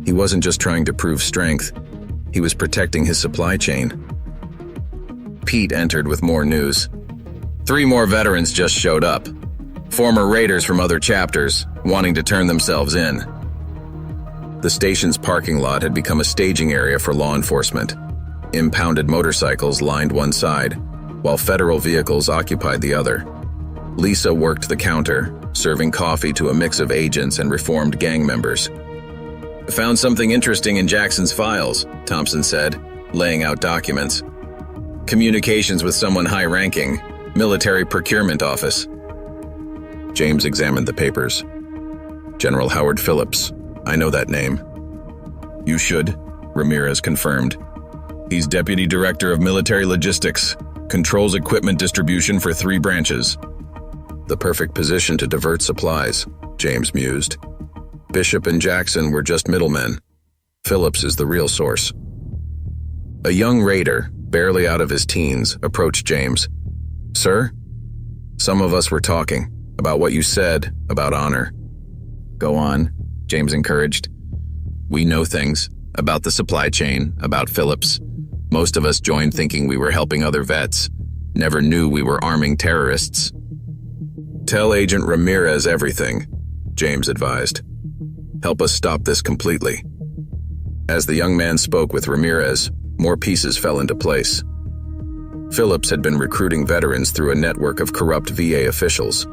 He wasn't just trying to prove strength, he was protecting his supply chain. Pete entered with more news. 3 more veterans just showed up. Former raiders from other chapters, wanting to turn themselves in. The station's parking lot had become a staging area for law enforcement. Impounded motorcycles lined one side, while federal vehicles occupied the other. Lisa worked the counter, serving coffee to a mix of agents and reformed gang members. "Found something interesting in Jackson's files," Thompson said, laying out documents. "Communications with someone high-ranking, Military Procurement Office. James examined the papers. General Howard Phillips. I know that name. You should, Ramirez confirmed. He's Deputy Director of Military Logistics, controls equipment distribution for 3 branches. The perfect position to divert supplies, James mused. Bishop and Jackson were just middlemen. Phillips is the real source. A young raider, barely out of his teens, approached James. Sir? Some of us were talking about what you said about honor. Go on, James encouraged. We know things about the supply chain, about Phillips. Most of us joined thinking we were helping other vets. Never knew we were arming terrorists. Tell Agent Ramirez everything, James advised. Help us stop this completely. As the young man spoke with Ramirez, more pieces fell into place. Phillips had been recruiting veterans through a network of corrupt VA officials.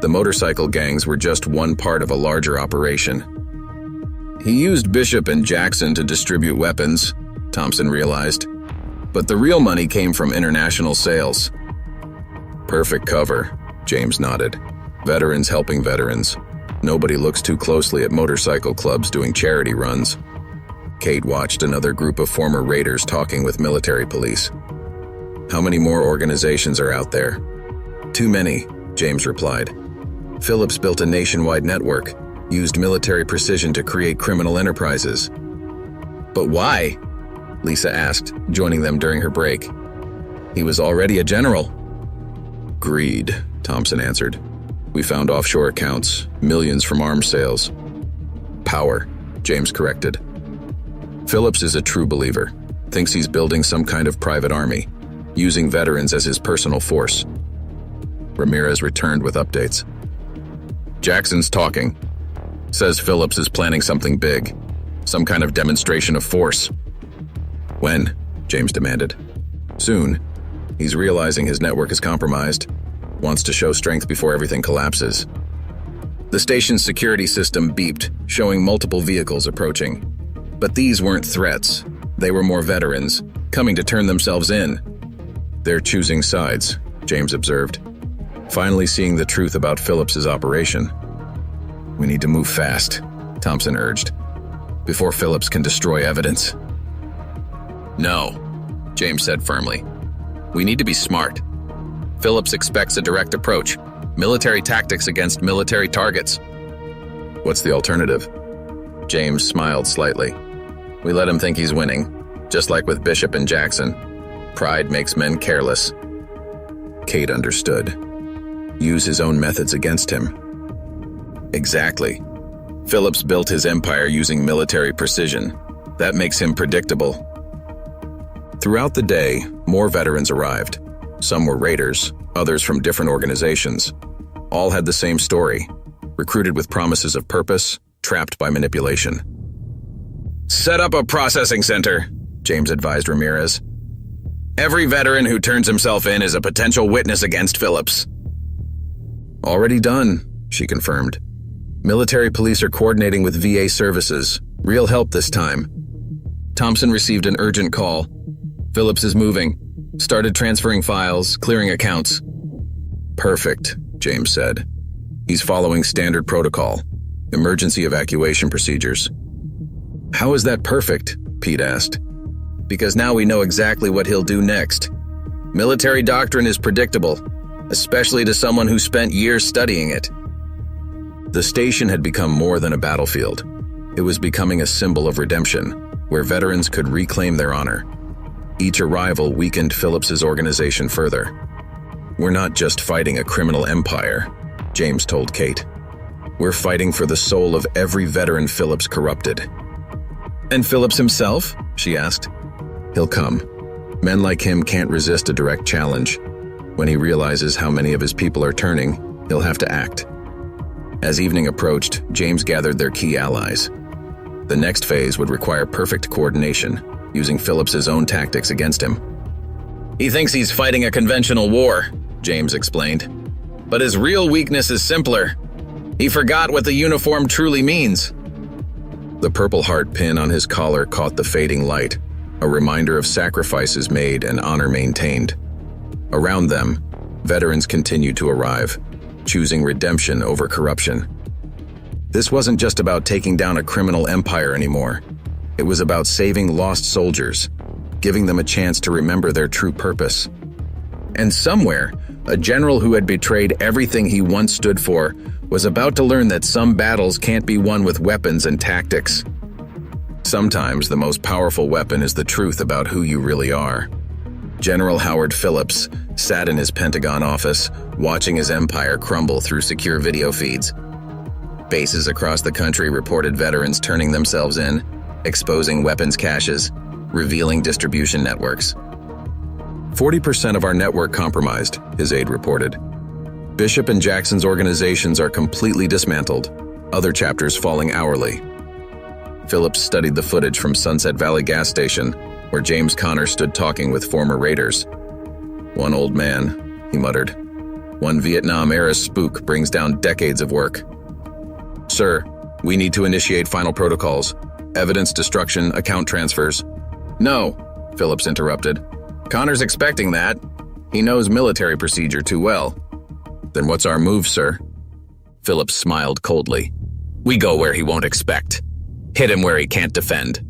The motorcycle gangs were just one part of a larger operation. He used Bishop and Jackson to distribute weapons, Thompson realized. But the real money came from international sales. Perfect cover, James nodded. Veterans helping veterans. Nobody looks too closely at motorcycle clubs doing charity runs. Kate watched another group of former raiders talking with military police. How many more organizations are out there? Too many, James replied. Phillips built a nationwide network, used military precision to create criminal enterprises. But why? Lisa asked, joining them during her break. He was already a general. Greed, Thompson answered. We found offshore accounts, millions from arms sales. Power, James corrected. Phillips is a true believer, thinks he's building some kind of private army, using veterans as his personal force. Ramirez returned with updates. Jackson's talking. Says Phillips is planning something big, some kind of demonstration of force. When? James demanded. Soon. He's realizing his network is compromised, wants to show strength before everything collapses. The station's security system beeped, showing multiple vehicles approaching. But these weren't threats. They were more veterans, coming to turn themselves in. They're choosing sides, James observed, finally seeing the truth about Phillips's operation. We need to move fast, Thompson urged, before Phillips can destroy evidence. No, James said firmly. We need to be smart. Phillips expects a direct approach, military tactics against military targets. What's the alternative? James smiled slightly. We let him think he's winning, just like with Bishop and Jackson. Pride makes men careless. Kate understood. Use his own methods against him. Exactly. Phillips built his empire using military precision. That makes him predictable. Throughout the day, more veterans arrived. Some were raiders, others from different organizations. All had the same story, recruited with promises of purpose, trapped by manipulation. Set up a processing center, James advised Ramirez. Every veteran who turns himself in is a potential witness against Phillips. Already done, she confirmed. Military police are coordinating with VA services. Real help this time. Thompson received an urgent call. Phillips is moving. Started transferring files, clearing accounts. Perfect, James said. He's following standard protocol. Emergency evacuation procedures. How is that perfect? Pete asked. Because now we know exactly what he'll do next. Military doctrine is predictable, especially to someone who spent years studying it. The station had become more than a battlefield. It was becoming a symbol of redemption, where veterans could reclaim their honor. Each arrival weakened Phillips's organization further. We're not just fighting a criminal empire, James told Kate. We're fighting for the soul of every veteran Phillips corrupted. And Phillips himself? She asked. He'll come. Men like him can't resist a direct challenge. When he realizes how many of his people are turning, he'll have to act. As evening approached, James gathered their key allies. The next phase would require perfect coordination, using Phillips's own tactics against him. He thinks he's fighting a conventional war, James explained. But his real weakness is simpler. He forgot what the uniform truly means. The Purple Heart pin on his collar caught the fading light, a reminder of sacrifices made and honor maintained. Around them, Veterans continued to arrive, choosing redemption over corruption. This wasn't just about taking down a criminal empire anymore. It was about saving lost soldiers, giving them a chance to remember their true purpose. And somewhere, a general who had betrayed everything he once stood for was about to learn that some battles can't be won with weapons and tactics. Sometimes the most powerful weapon is the truth about who you really are. General Howard Phillips sat in his Pentagon office, watching his empire crumble through secure video feeds. Bases across the country reported veterans turning themselves in, exposing weapons caches, revealing distribution networks. 40% of our network compromised, his aide reported. Bishop and Jackson's organizations are completely dismantled, other chapters falling hourly. Phillips studied the footage from Sunset Valley gas station, where James Connor stood talking with former raiders. "One old man," he muttered. "One Vietnam-era spook brings down decades of work." "Sir, we need to initiate final protocols. Evidence destruction, account transfers." "No," Phillips interrupted. "Connor's expecting that. He knows military procedure too well." "Then what's our move, sir?" Phillips smiled coldly. "We go where he won't expect. Hit him where he can't defend."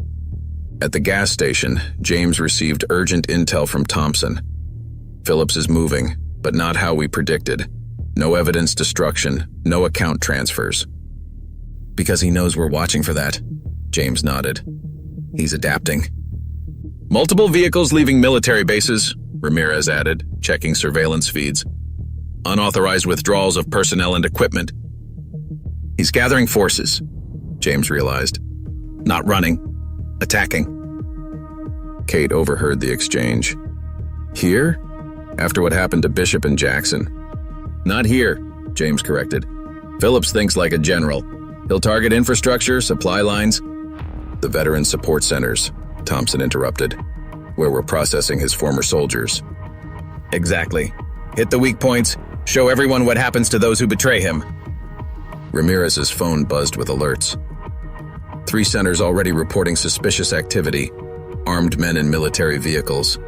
At the gas station, James received urgent intel from Thompson. "Phillips is moving, but not how we predicted. No evidence destruction, no account transfers." "Because he knows we're watching for that," James nodded. "He's adapting." "Multiple vehicles leaving military bases," Ramirez added, checking surveillance feeds. "Unauthorized withdrawals of personnel and equipment." "He's gathering forces," James realized. "Not running, attacking." Kate overheard the exchange. "Here? After what happened to Bishop and Jackson?" "Not here," James corrected. "Phillips thinks like a general. He'll target infrastructure, supply lines." "The veteran support centers," Thompson interrupted, "where we're processing his former soldiers." "Exactly. Hit the weak points, show everyone what happens to those who betray him." Ramirez's phone buzzed with alerts. 3 centers already reporting suspicious activity, armed men in military vehicles.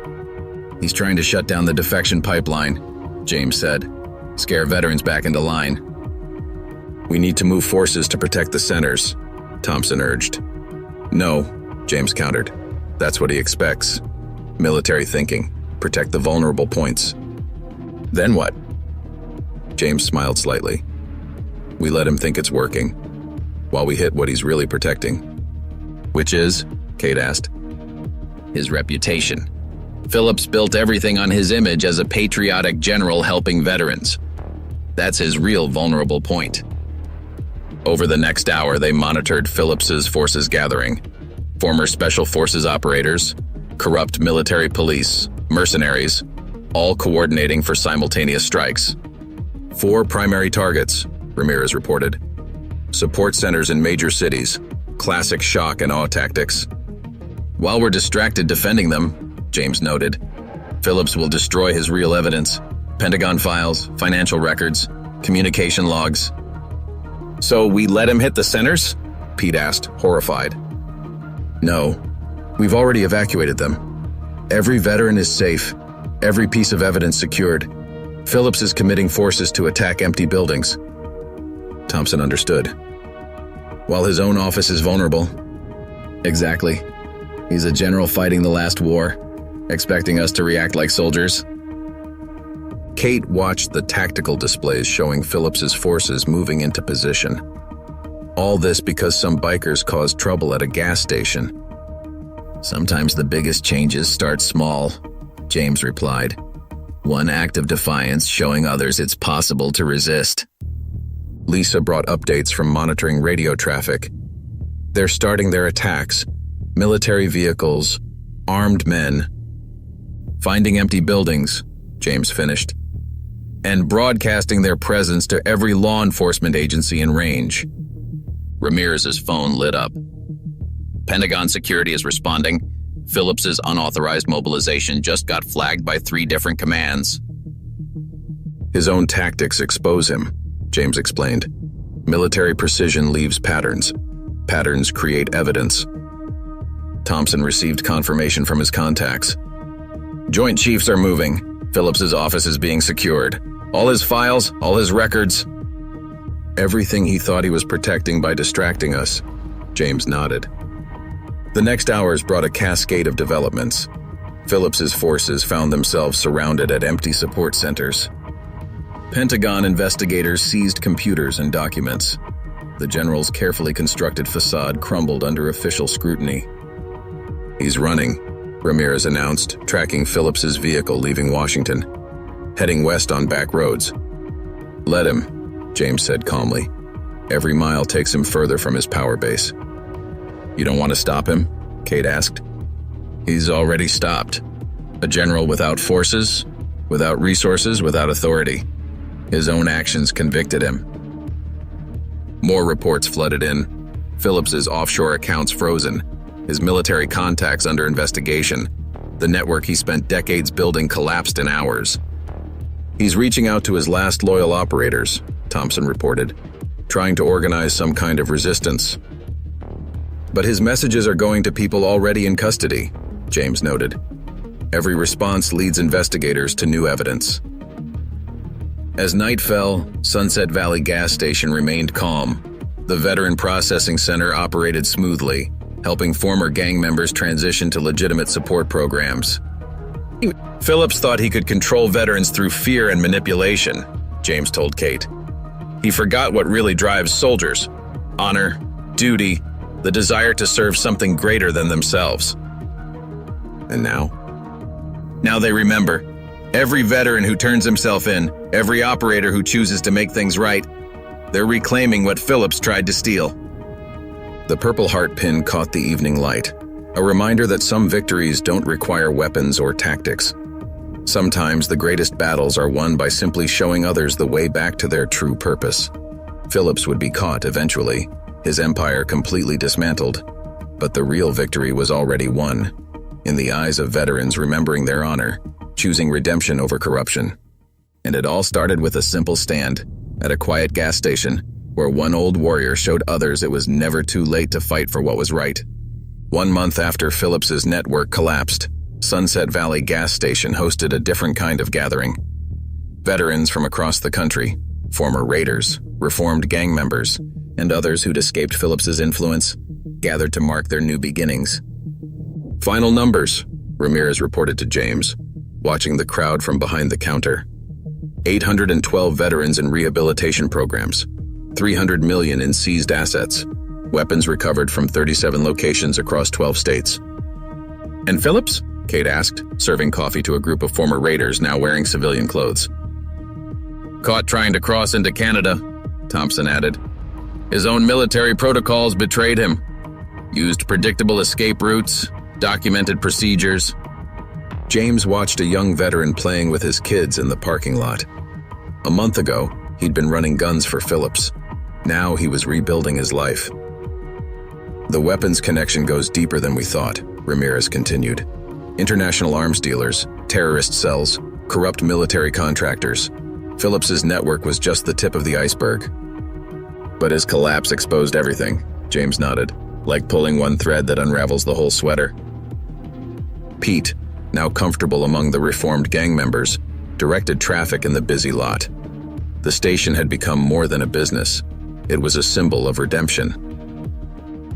"He's trying to shut down the defection pipeline," James said. "Scare veterans back into line." "We need to move forces to protect the centers," Thompson urged. "No," James countered. "That's what he expects. Military thinking. Protect the vulnerable points." "Then what?" James smiled slightly. "We let him think it's working, while we hit what he's really protecting." "Which is?" Kate asked. "His reputation. Phillips built everything on his image as a patriotic general helping veterans. That's his real vulnerable point." Over the next hour, they monitored Phillips's forces gathering. Former Special Forces operators, corrupt military police, mercenaries, all coordinating for simultaneous strikes. 4 primary targets, Ramirez reported. Support centers in major cities, classic shock and awe tactics. "While we're distracted defending them," James noted, "Phillips will destroy his real evidence, Pentagon files, financial records, communication logs." "So we let him hit the centers?" Pete asked, horrified. "No, we've already evacuated them. Every veteran is safe, every piece of evidence secured. Phillips is committing forces to attack empty buildings." Thompson understood. "While his own office is vulnerable." "Exactly. He's a general fighting the last war, expecting us to react like soldiers." Kate watched the tactical displays showing Phillips's forces moving into position. All this because some bikers caused trouble at a gas station. "Sometimes the biggest changes start small," James replied. "One act of defiance showing others it's possible to resist." Lisa brought updates from monitoring radio traffic. "They're starting their attacks. Military vehicles, armed men. Finding empty buildings," James finished. "And broadcasting their presence to every law enforcement agency in range." Ramirez's phone lit up. "Pentagon security is responding. Phillips's unauthorized mobilization just got flagged by 3 different commands." "His own tactics expose him," James explained. "Military precision leaves patterns. Patterns create evidence." Thompson received confirmation from his contacts. "Joint Chiefs are moving. Phillips's office is being secured. All his files, all his records. Everything he thought he was protecting by distracting us. James nodded. The next hours brought a cascade of developments. Phillips's forces found themselves surrounded at empty support centers. Pentagon investigators seized computers and documents. The general's carefully constructed facade crumbled under official scrutiny. "He's running," Ramirez announced, tracking Phillips's vehicle leaving Washington, heading west on back roads. "Let him," James said calmly. "Every mile takes him further from his power base." "You don't want to stop him?" Kate asked. "He's already stopped. A general without forces, without resources, without authority. His own actions convicted him." More reports flooded in. Phillips's offshore accounts frozen, his military contacts under investigation. The network he spent decades building collapsed in hours. "He's reaching out to his last loyal operators," Thompson reported, "trying to organize some kind of resistance." "But his messages are going to people already in custody," James noted. "Every response leads investigators to new evidence." As night fell, Sunset Valley gas station remained calm. The Veteran Processing Center operated smoothly, helping former gang members transition to legitimate support programs. "Phillips thought he could control veterans through fear and manipulation," James told Kate. "He forgot what really drives soldiers: honor, duty, the desire to serve something greater than themselves." "And now?" "Now they remember. Every veteran who turns himself in, every operator who chooses to make things right, they're reclaiming what Phillips tried to steal." The Purple Heart pin caught the evening light, a reminder that some victories don't require weapons or tactics. Sometimes the greatest battles are won by simply showing others the way back to their true purpose. Phillips would be caught eventually, his empire completely dismantled, but the real victory was already won, in the eyes of veterans remembering their honor, choosing redemption over corruption. And it all started with a simple stand at a quiet gas station where one old warrior showed others it was never too late to fight for what was right. 1 month after Phillips's network collapsed, Sunset Valley gas station hosted a different kind of gathering. Veterans from across the country, former raiders, reformed gang members, and others who'd escaped Phillips's influence, gathered to mark their new beginnings. "Final numbers," Ramirez reported to James, watching the crowd from behind the counter. 812 veterans in rehabilitation programs, 300 million in seized assets, weapons recovered from 37 locations across 12 states. "And Phillips?" Kate asked, serving coffee to a group of former raiders now wearing civilian clothes. "Caught trying to cross into Canada," Thompson added. "His own military protocols betrayed him. Used predictable escape routes, documented procedures." James watched a young veteran playing with his kids in the parking lot. A month ago, he'd been running guns for Phillips. Now he was rebuilding his life. "The weapons connection goes deeper than we thought," Ramirez continued. "International arms dealers, terrorist cells, corrupt military contractors. Phillips's network was just the tip of the iceberg." "But his collapse exposed everything," James nodded, "like pulling one thread that unravels the whole sweater." Pete, now comfortable among the reformed gang members, directed traffic in the busy lot. The station had become more than a business. It was a symbol of redemption.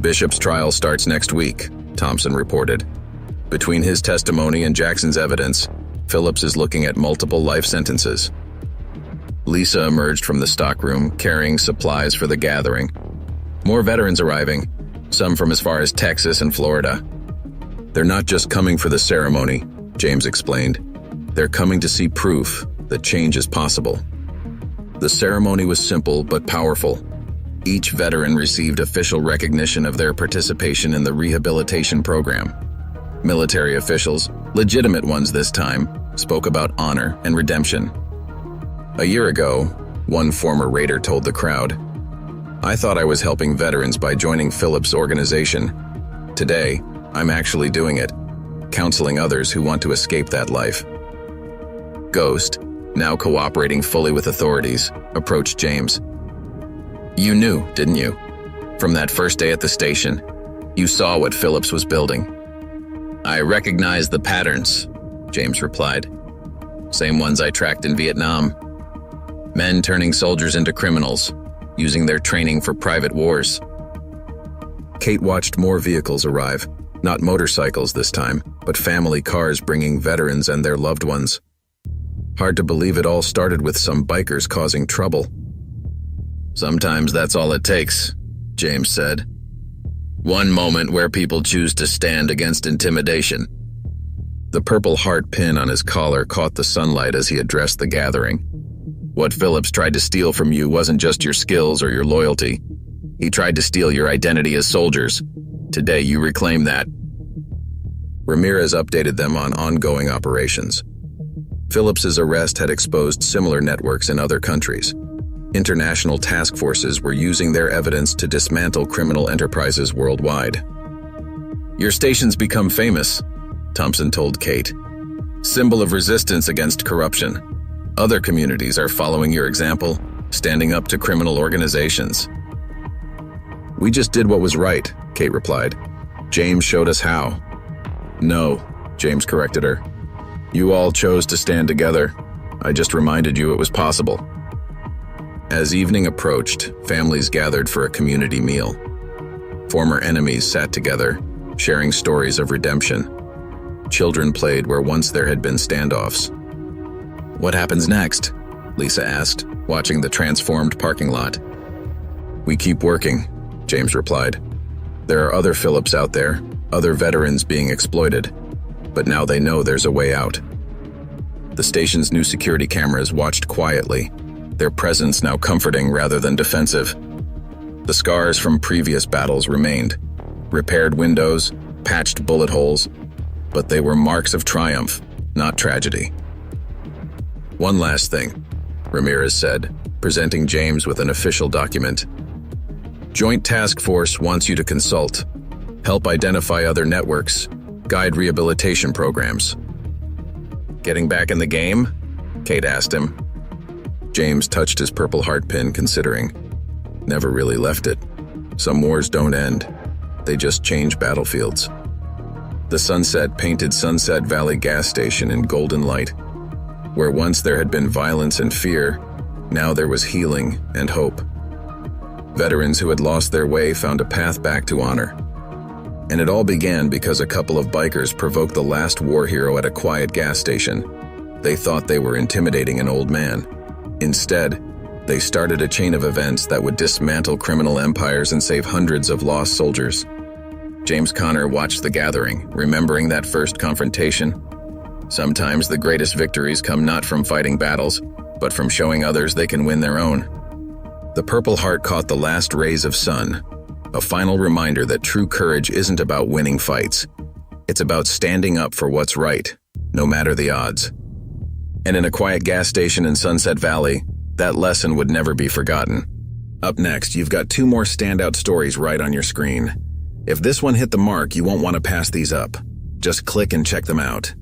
"Bishop's trial starts next week," Thompson reported. "Between his testimony and Jackson's evidence, Phillips is looking at multiple life sentences." Lisa emerged from the stockroom, carrying supplies for the gathering. More veterans arriving, some from as far as Texas and Florida. "They're not just coming for the ceremony," James explained. "They're coming to see proof that change is possible." The ceremony was simple but powerful. Each veteran received official recognition of their participation in the rehabilitation program. Military officials, legitimate ones this time, spoke about honor and redemption. A year ago, one former raider told the crowd, "I thought I was helping veterans by joining Phillips' organization. Today, I'm actually doing it, counseling others who want to escape that life." Ghost, now cooperating fully with authorities, approached James. "You knew, didn't you? From that first day at the station, you saw what Phillips was building." "I recognize the patterns," James replied. Same ones I tracked in Vietnam. Men turning soldiers into criminals, using their training for private wars. Kate watched more vehicles arrive, not motorcycles this time, but family cars bringing veterans and their loved ones. Hard to believe it all started with some bikers causing trouble. Sometimes that's all it takes, James said. One moment where people choose to stand against intimidation. The Purple Heart pin on his collar caught the sunlight as he addressed the gathering. What Phillips tried to steal from you wasn't just your skills or your loyalty. He tried to steal your identity as soldiers. Today you reclaim that. Ramirez updated them on ongoing operations. Phillips's arrest had exposed similar networks in other countries. International task forces were using their evidence to dismantle criminal enterprises worldwide. Your station's become famous, Thompson told Kate. Symbol of resistance against corruption. Other communities are following your example, standing up to criminal organizations. We just did what was right, Kate replied. James showed us how. No, James corrected her. You all chose to stand together. I just reminded you it was possible. As evening approached, families gathered for a community meal. Former enemies sat together, sharing stories of redemption. Children played where once there had been standoffs. What happens next? Lisa asked, watching the transformed parking lot. We keep working, James replied. There are other Phillips out there, other veterans being exploited, but now they know there's a way out. The station's new security cameras watched quietly, their presence now comforting rather than defensive. The scars from previous battles remained, repaired windows, patched bullet holes, but they were marks of triumph, not tragedy. One last thing, Ramirez said, presenting James with an official document. Joint Task Force wants you to consult, help identify other networks, guide rehabilitation programs. Getting back in the game? Kate asked him. James touched his Purple Heart pin, considering. Never really left it. Some wars don't end. They just change battlefields. The sunset painted Sunset Valley gas station in golden light. Where once there had been violence and fear, now there was healing and hope. Veterans who had lost their way found a path back to honor. And it all began because a couple of bikers provoked the last war hero at a quiet gas station. They thought they were intimidating an old man. Instead, they started a chain of events that would dismantle criminal empires and save hundreds of lost soldiers. James Connor watched the gathering, remembering that first confrontation. Sometimes the greatest victories come not from fighting battles, but from showing others they can win their own. The Purple Heart caught the last rays of sun, a final reminder that true courage isn't about winning fights. It's about standing up for what's right, no matter the odds. And in a quiet gas station in Sunset Valley, that lesson would never be forgotten. Up next, you've got 2 more standout stories right on your screen. If this one hit the mark, you won't want to pass these up. Just click and check them out.